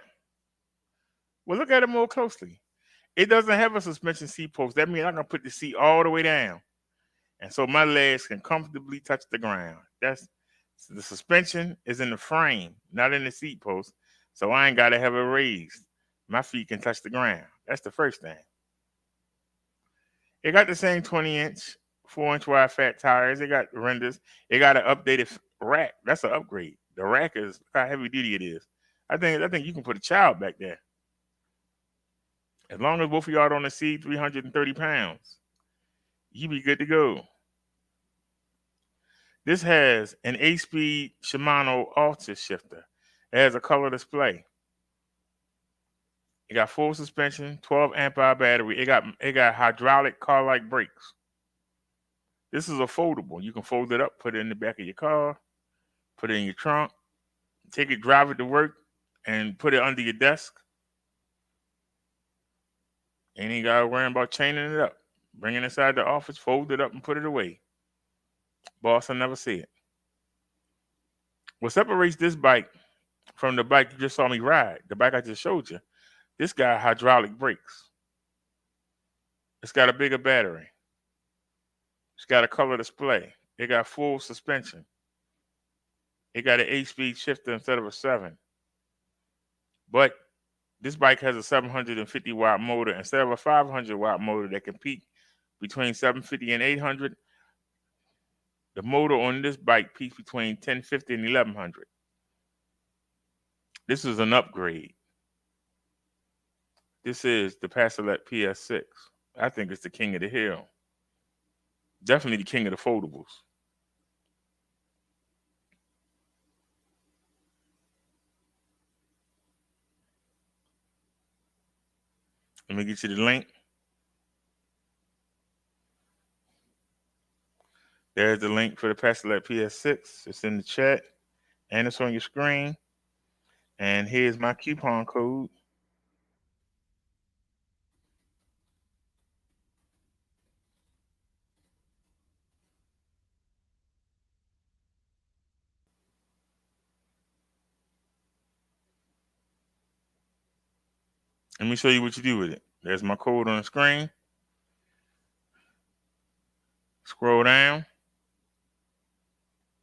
Well, look at it more closely. It doesn't have a suspension seat post. That means I'm gonna put the seat all the way down, and so my legs can comfortably touch the ground. That's the suspension is in the frame, not in the seat post. So I ain't gotta have it raised. My feet can touch the ground. That's the first thing. It got the same 20-inch, 4-inch wide fat tires. It got renders. It got an updated rack. That's an upgrade. The rack is how heavy duty it is. I think you can put a child back there. As long as both of y'all don't exceed 330 pounds, you be good to go. This has an 8-speed Shimano Altus shifter. It has a color display. It got full suspension, 12 amp hour battery. It got hydraulic car-like brakes. This is a foldable. You can fold it up, put it in the back of your car, put it in your trunk, take it, drive it to work, and put it under your desk. And you gotta worry about chaining it up. Bring it inside the office, fold it up, and put it away. Boss will never see it. What separates this bike from the bike you just saw me ride, the bike I just showed you, this got hydraulic brakes. It's got a bigger battery. It's got a color display. It got full suspension. It got an 8-speed shifter instead of a 7. But this bike has a 750 watt motor instead of a 500 watt motor that can peak between 750 and 800. The motor on this bike peaks between 1050 and 1100. This is an upgrade. This is the Passelet PS6. I think it's the king of the hill. Definitely the king of the foldables. Let me get you the link. There's the link for the Passelet PS6. It's in the chat and it's on your screen. And here's my coupon code. Let me show you what you do with it. There's my code on the screen. Scroll down.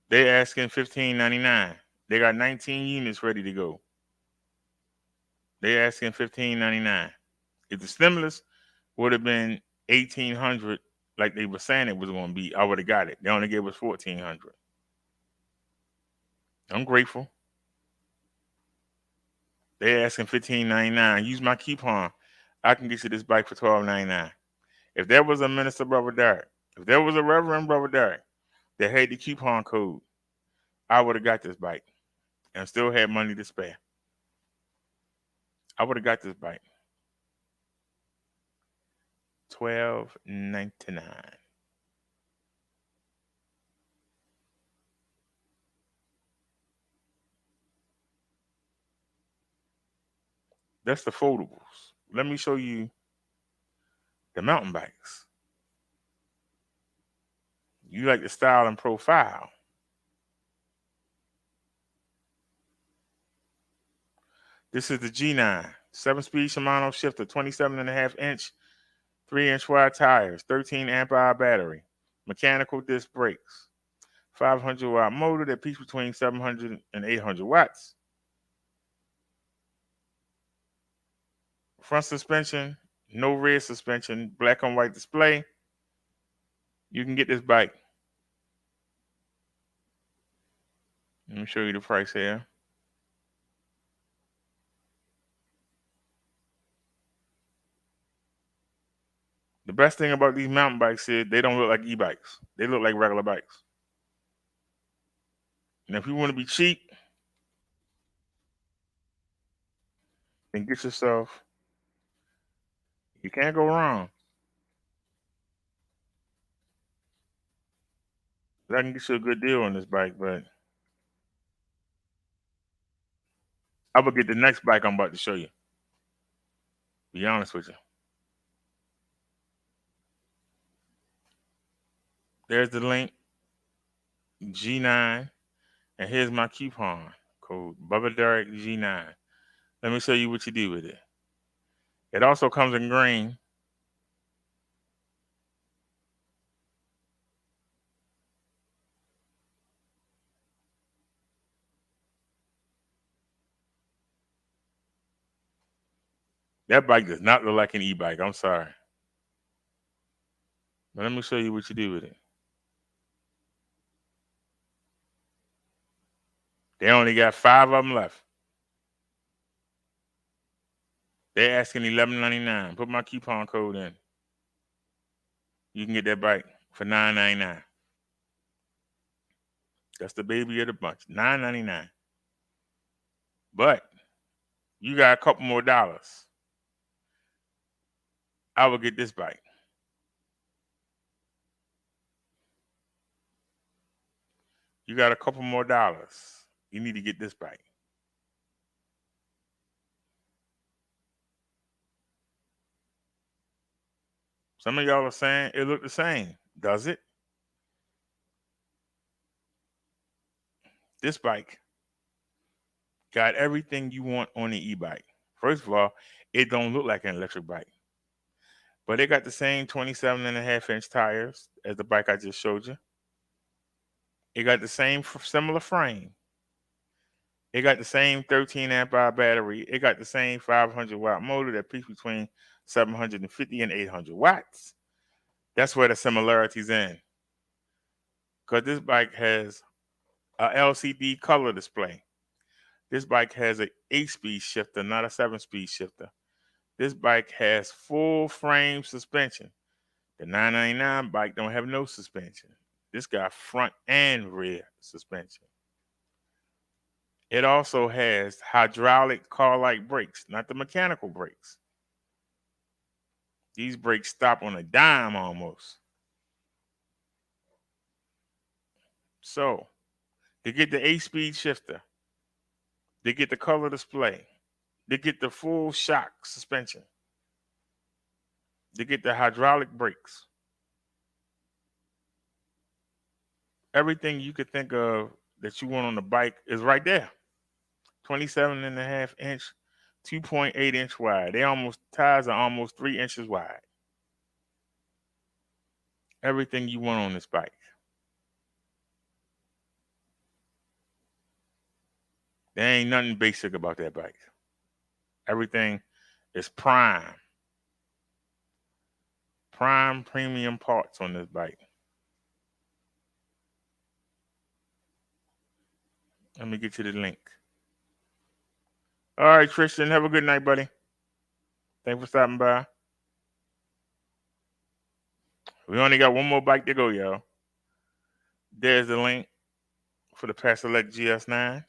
They're asking $15.99. They got 19 units ready to go. They're asking $15.99. If the stimulus would have been $1,800, like they were saying it was going to be, I would have got it. They only gave us $1,400. I'm grateful. They're asking $15.99. Use my coupon. I can get you this bike for $12.99. If there was a minister, Brother Derek, if there was a Reverend Brother Derek that had the coupon code, I would have got this bike and still had money to spare. I would have got this bike. $12.99. That's the foldables. Let me show you the mountain bikes. You like the style and profile. This is the G9, 7-speed Shimano shifter, 27.5-inch, 3-inch wide tires, 13 amp hour battery, mechanical disc brakes, 500 watt motor that peaks between 700 and 800 watts. Front suspension, no rear suspension, black and white display. You can get this bike. Let me show you the price here. The best thing about these mountain bikes is they don't look like e-bikes. They look like regular bikes. And if you want to be cheap, then get yourself, you can't go wrong. I can get you a good deal on this bike, but I would get the next bike I'm about to show you. Be honest with you. There's the link, G9, and here's my coupon code, Bubba Derek G9. Let me show you what you do with it. It also comes in green. That bike does not look like an e-bike. I'm sorry. But let me show you what you do with it. They only got 5 of them left. They're asking $11.99. Put my coupon code in. You can get that bike for $9.99. That's the baby of the bunch, $9.99. But you got a couple more dollars. I will get this bike. You got a couple more dollars. You need to get this bike. Some of y'all are saying it looked the same. Does it? This bike got everything you want on the e-bike. First of all, it don't look like an electric bike. But it got the same 27.5-inch tires as the bike I just showed you. It got the same similar frame. It got the same 13 amp hour battery. It got the same 500 watt motor that peaks between 750 and 800 watts. That's where the similarities in. Because this bike has a LCD color display. This bike has an 8-speed shifter, not a 7-speed shifter. This bike has full frame suspension. The 999 bike don't have no suspension. This got front and rear suspension. It also has hydraulic car-like brakes, not the mechanical brakes. These brakes stop on a dime almost. So, to get the 8-speed shifter, to get the color display, to get the full shock suspension, to get the hydraulic brakes, everything you could think of that you want on the bike is right there. 27.5-inch, 2.8-inch wide. Tires are almost 3 inches wide. Everything you want on this bike. There ain't nothing basic about that bike. Everything is prime. Prime premium parts on this bike. Let me get you the link. All right, Tristan, have a good night, buddy. Thanks for stopping by. We only got one more bike to go, y'all. There's the link for the Pass Select GS9.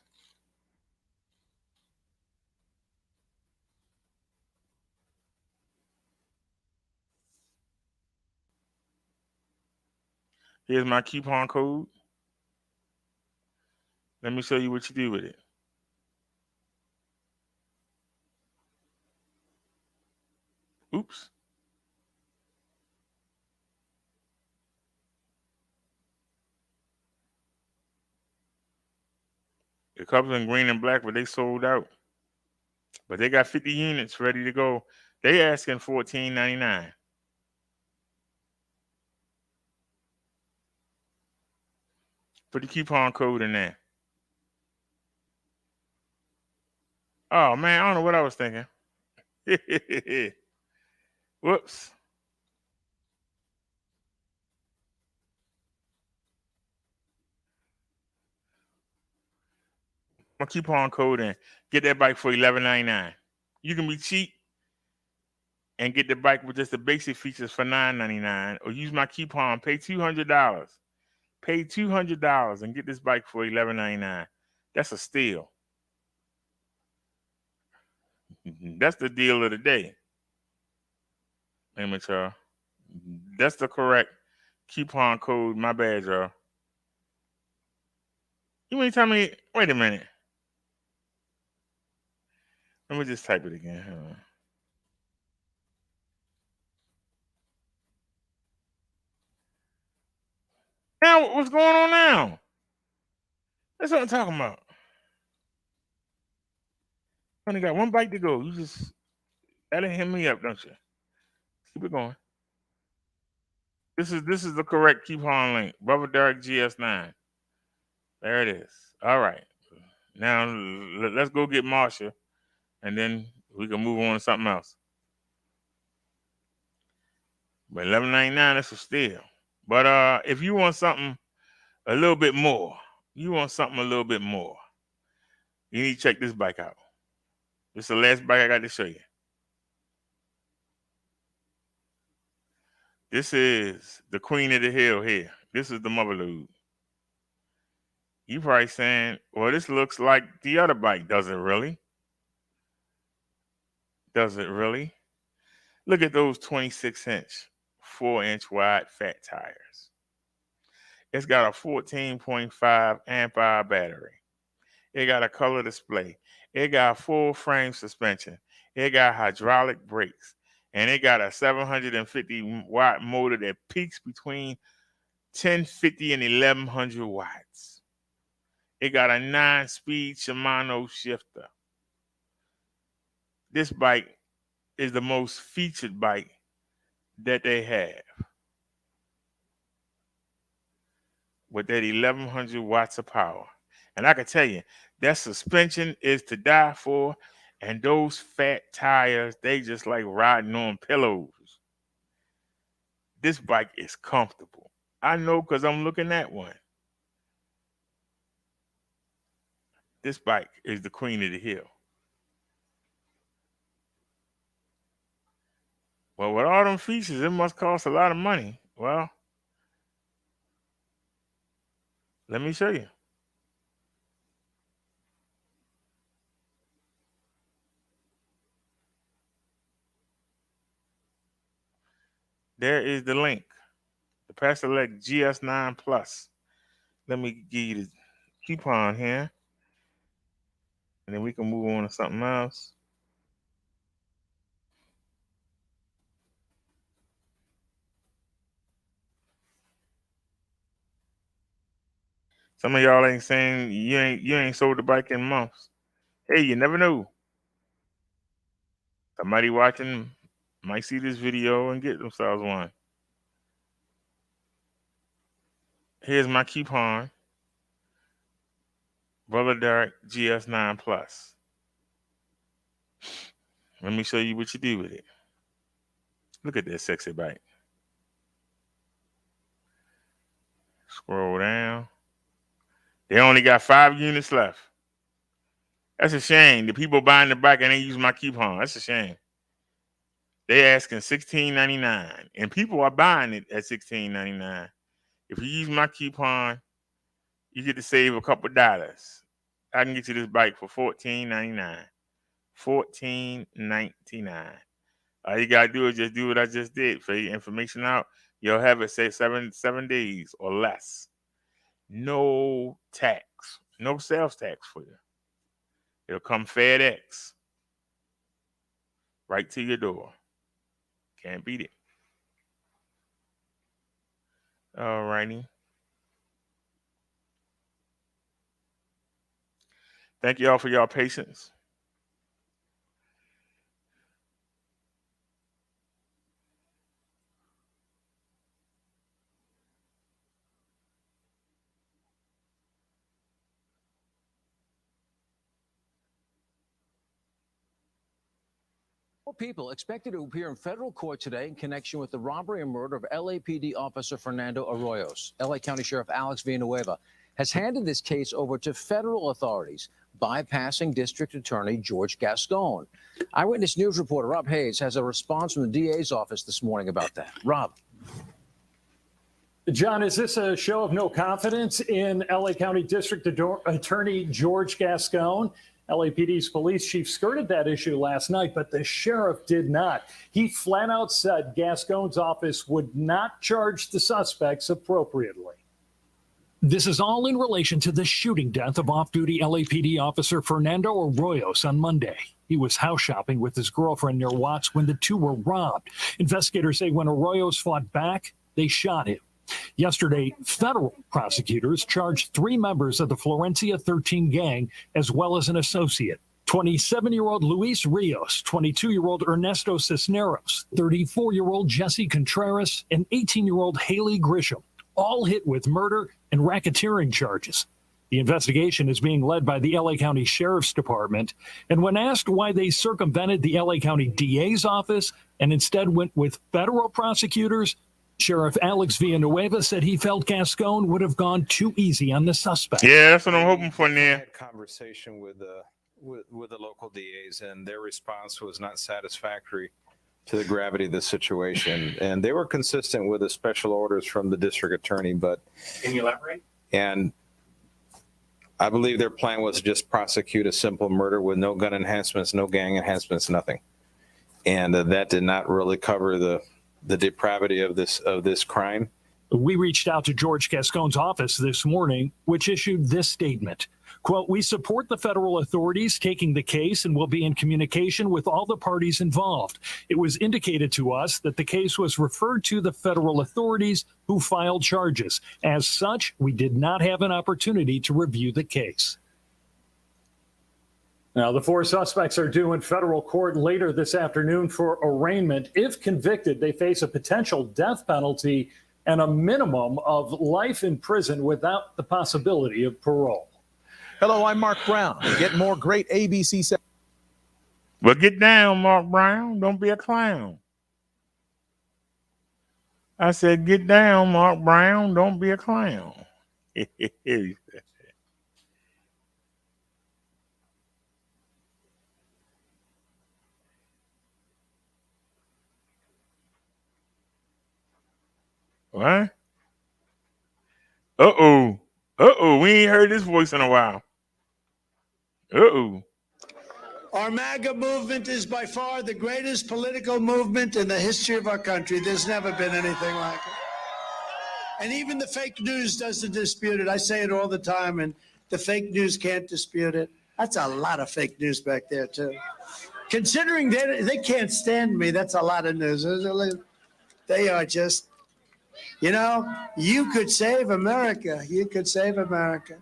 Here's my coupon code. Let me show you what you do with it. Oops. It comes in green and black, but they sold out. But they got 50 units ready to go. They asking $14.99. Put the coupon code in there. Oh, man, I don't know what I was thinking. Whoops. My coupon code in. Get that bike for $11.99. You can be cheap and get the bike with just the basic features for $9.99, or use my coupon, pay $200. Pay $200 and get this bike for $11.99. That's a steal. That's the deal of the day. Let y'all. That's the correct coupon code. My bad, y'all. You mean tell me? Wait a minute. Let me just type it again. Hold on. Now, what's going on now? That's what I'm talking about. Only got one bite to go. You just gotta hit me up, don't you? Keep it going. This is the correct coupon link. Brother Derek GS9. There it is. All right. Now let's go get Marsha, and then we can move on to something else. But $11.99, that's a steal. But if you want something a little bit more, you need to check this bike out. This is the last bike I got to show you. This is the Queen of the Hill here. This is the Motherlode. You probably saying, well, this looks like the other bike. Does it really? Does it really? Look at those 26-inch, 4-inch wide fat tires. It's got a 14.5 amp hour battery. It got a color display. It got full frame suspension. It got hydraulic brakes. And it got a 750 watt motor that peaks between 1050 and 1100 watts. It got a 9-speed Shimano shifter. This bike is the most featured bike that they have. With that 1100 watts of power. And I can tell you, that suspension is to die for. And those fat tires, they just like riding on pillows. This bike is comfortable. I know because I'm looking at one. This bike is the Queen of the Hill. Well, with all them features, it must cost a lot of money. Well, let me show you. There is the link. The Pastelec GS9 Plus. Let me give you the coupon here. And then we can move on to something else. Some of y'all ain't saying you ain't sold the bike in months. Hey, you never know. Somebody watching might see this video and get themselves one. Here's my coupon. Brother Derek GS9 Plus. Let me show you what you do with it. Look at this sexy bike. Scroll down. They only got 5 units left. That's a shame. The people buying the bike and they use my coupon. That's a shame. They asking $16.99, and people are buying it at $16.99. If you use my coupon, you get to save a couple dollars. I can get you this bike for $14.99. $14.99. All you gotta do is just do what I just did. Fill your information out. You'll have it say 7 days or less. No tax, no sales tax for you. It'll come FedEx right to your door. Can't beat it. All righty. Thank you all for your patience. People expected to appear in federal court today in connection with the robbery and murder of LAPD officer Fernando Arroyos. LA County Sheriff Alex Villanueva has handed this case over to federal authorities, bypassing District Attorney George Gascon. Eyewitness News reporter Rob Hayes has a response from the DA's office this morning about that. Rob. John, is this a show of no confidence in LA County District Attorney George Gascon? LAPD's police chief skirted that issue last night, but the sheriff did not. He flat out said Gascon's office would not charge the suspects appropriately. This is all in relation to the shooting death of off-duty LAPD officer Fernando Arroyos on Monday. He was house shopping with his girlfriend near Watts when the two were robbed. Investigators say when Arroyos fought back, they shot him. Yesterday, federal prosecutors charged 3 members of the Florencia 13 gang, as well as an associate. 27-year-old Luis Rios, 22-year-old Ernesto Cisneros, 34-year-old Jesse Contreras, and 18-year-old Haley Grisham, all hit with murder and racketeering charges. The investigation is being led by the LA County Sheriff's Department, and when asked why they circumvented the LA County DA's office and instead went with federal prosecutors, Sheriff Alex Villanueva said he felt Gascon would have gone too easy on the suspect. Yeah, that's what I'm hoping for now. Had conversation with the local DAs, and their response was not satisfactory to the gravity of the situation, and they were consistent with the special orders from the district attorney. But can you elaborate? And I believe their plan was to just prosecute a simple murder with no gun enhancements, no gang enhancements, nothing, and that did not really cover the depravity of this crime. We reached out to George Gascon's office this morning, which issued this statement. Quote, "We support the federal authorities taking the case and will be in communication with all the parties involved. It was indicated to us that the case was referred to the federal authorities who filed charges. As such, we did not have an opportunity to review the case." Now, the 4 suspects are due in federal court later this afternoon for arraignment. If convicted, they face a potential death penalty and a minimum of life in prison without the possibility of parole. Hello, I'm Mark Brown. Get more great ABC. Well, get down, Mark Brown. Don't be a clown. I said, get down, Mark Brown. Don't be a clown. What? Uh-oh. Uh-oh. We ain't heard this voice in a while. Uh-oh. Our MAGA movement is by far the greatest political movement in the history of our country. There's never been anything like it. And even the fake news doesn't dispute it. I say it all the time, and the fake news can't dispute it. That's a lot of fake news back there, too. Considering they can't stand me, that's a lot of news. They are just, you could save America. You could save America.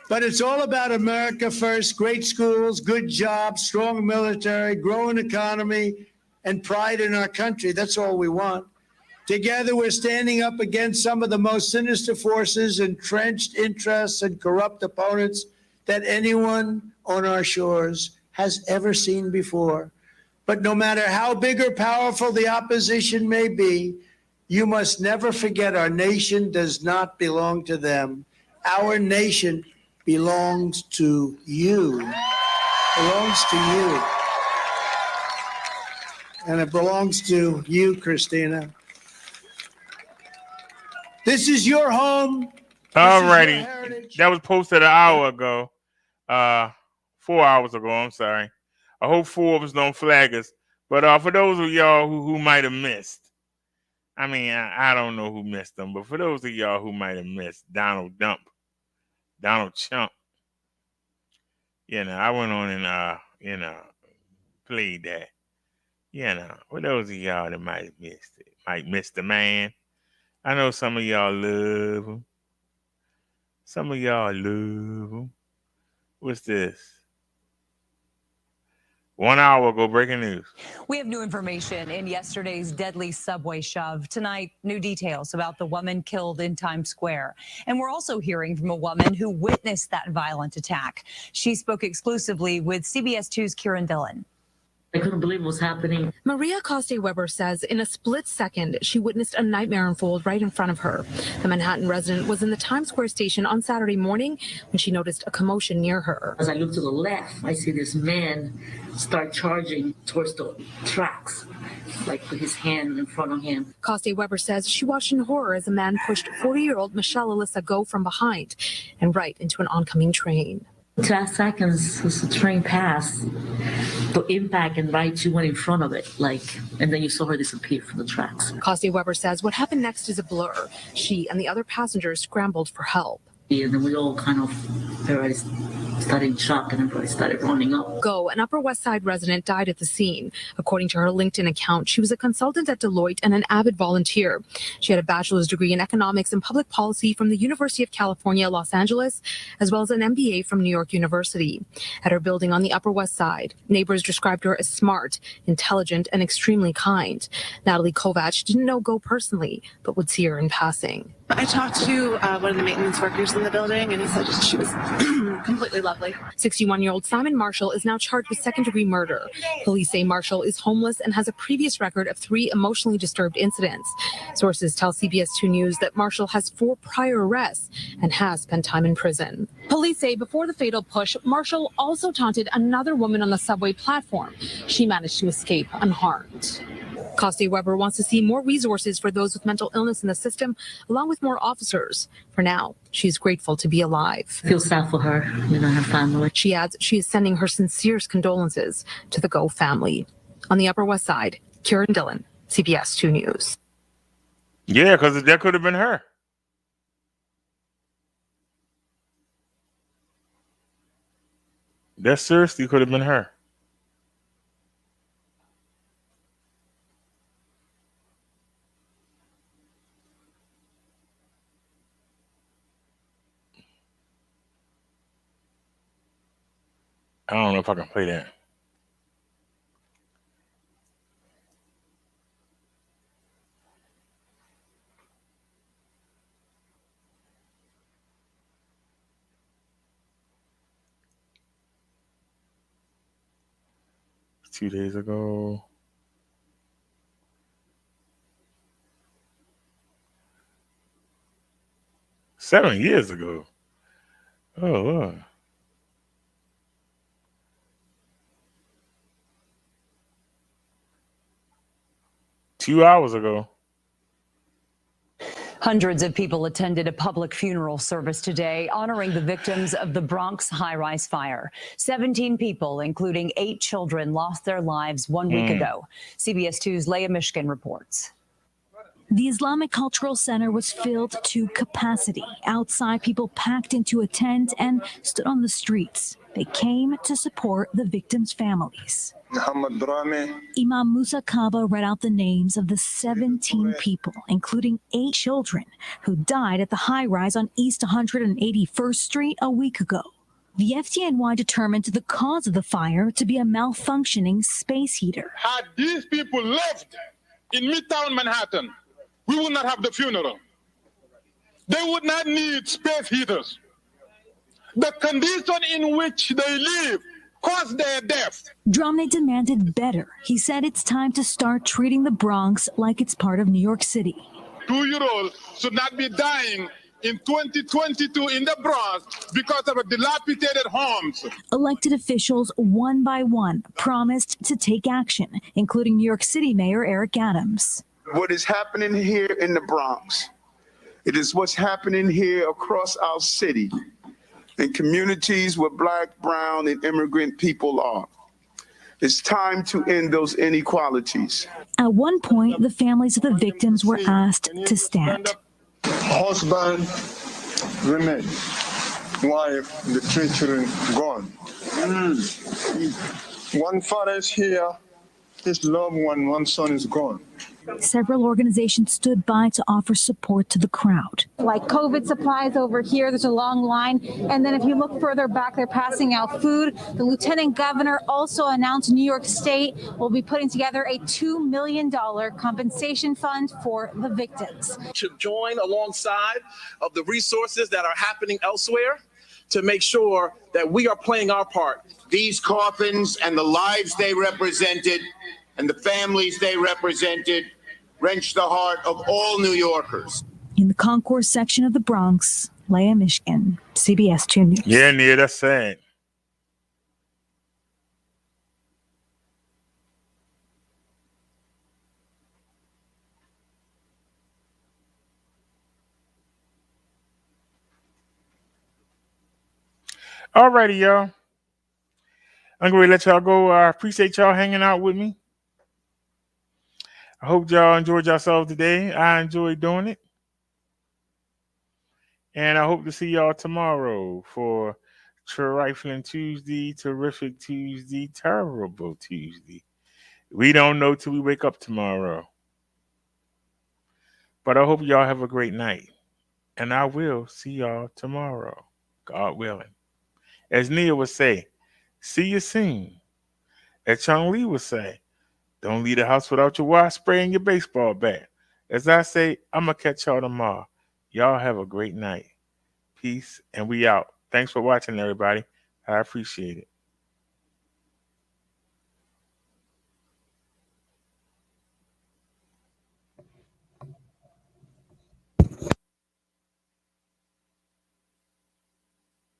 But it's all about America first, great schools, good jobs, strong military, growing economy, and pride in our country. That's all we want. Together, we're standing up against some of the most sinister forces, entrenched interests, and corrupt opponents that anyone on our shores has ever seen before. But no matter how big or powerful the opposition may be, you must never forget our nation does not belong to them. Our nation belongs to you. Belongs to you. And it belongs to you, Christina. This is your home. All righty. That was posted an hour ago. 4 hours ago, I'm sorry. I hope Forbes don't flag us. But for those of y'all who might have missed, I don't know who missed them, but for those of y'all who might have missed Donald Trump, I went on and, played that. For those of y'all that might have missed it, might miss the man. I know some of y'all love him. Some of y'all love him. What's this? 1 hour ago, breaking news. We have new information in yesterday's deadly subway shove. Tonight, new details about the woman killed in Times Square. And we're also hearing from a woman who witnessed that violent attack. She spoke exclusively with CBS 2's Kieran Dillon. I couldn't believe what was happening. Maria Coste-Weber says in a split second, she witnessed a nightmare unfold right in front of her. The Manhattan resident was in the Times Square station on Saturday morning when she noticed a commotion near her. As I look to the left, I see this man start charging towards the tracks, like with his hand in front of him. Coste-Weber says she watched in horror as a man pushed 40-year-old Michelle Alyssa Go from behind and right into an oncoming train. 10 seconds as the train passed, the impact and right you went in front of it, and then you saw her disappear from the tracks. Coste-Weber says what happened next is a blur. She and the other passengers scrambled for help. And then we all kind of started shocked and everybody started running up. Go, an Upper West Side resident, died at the scene. According to her LinkedIn account, she was a consultant at Deloitte and an avid volunteer. She had a bachelor's degree in economics and public policy from the University of California, Los Angeles, as well as an MBA from New York University. At her building on the Upper West Side, neighbors described her as smart, intelligent, and extremely kind. Natalie Kovac didn't know Go personally, but would see her in passing. I talked to one of the maintenance workers in the building, and he said she was completely lovely. 61-year-old Simon Marshall is now charged with second-degree murder. Police say Marshall is homeless and has a previous record of 3 emotionally disturbed incidents. Sources tell CBS 2 News that Marshall has 4 prior arrests and has spent time in prison. Police say before the fatal push, Marshall also taunted another woman on the subway platform. She managed to escape unharmed. Coste Weber wants to see more resources for those with mental illness in the system, along with more officers. For now, she's grateful to be alive. I feel sad for her and her family. She adds she is sending her sincerest condolences to the Go family. On the Upper West Side, Kieran Dillon, CBS 2 News. Yeah, because that could have been her. That seriously could have been her. I don't know if I can play that. Two days ago. Seven years ago. Oh, Lord. Two hours ago. Hundreds of people attended a public funeral service today honoring the victims of the Bronx high-rise fire. 17 people, including 8 children, lost their lives 1 week ago. CBS 2's Leah Mishkin reports. The Islamic Cultural Center was filled to capacity. Outside, people packed into a tent and stood on the streets. They came to support the victims' families. Imam Musa Kaba read out the names of the 17 people, including 8 children, who died at the high-rise on East 181st Street a week ago. The FDNY determined the cause of the fire to be a malfunctioning space heater. Had these people lived in Midtown Manhattan, we would not have the funeral. They would not need space heaters. The condition in which they live caused their death. Dromney demanded better. He said it's time to start treating the Bronx like it's part of New York City. 2-year-olds should not be dying in 2022 in the Bronx because of dilapidated homes. Elected officials, one by one, promised to take action, including New York City Mayor Eric Adams. What is happening here in the Bronx, it is what's happening here across our city in communities where Black, brown, and immigrant people are. It's time to end those inequalities. At one point, the families of the victims were asked to stand. Husband remain, wife, the 3 children gone. One father is here, his loved one son is gone. Several organizations stood by to offer support to the crowd. Like COVID supplies over here, there's a long line. And then if you look further back, they're passing out food. The lieutenant governor also announced New York State will be putting together a $2 million compensation fund for the victims. To join alongside of the resources that are happening elsewhere to make sure that we are playing our part. These coffins and the lives they represented and the families they represented wrenched the heart of all New Yorkers. In the concourse section of the Bronx, Leah Mishkin, CBS 2 News. Yeah, Nia, that's sad. All righty, y'all. I'm going to let y'all go. I appreciate y'all hanging out with me. I hope y'all enjoyed yourselves today. I enjoyed doing it. And I hope to see y'all tomorrow for Trifling Tuesday, Terrific Tuesday, Terrible Tuesday. We don't know till we wake up tomorrow. But I hope y'all have a great night. And I will see y'all tomorrow, God willing. As Nia would say, see you soon. As Chong Lee would say, don't leave the house without your water spray and your baseball bat. As I say, I'm going to catch y'all tomorrow. Y'all have a great night. Peace, and we out. Thanks for watching, everybody. I appreciate it.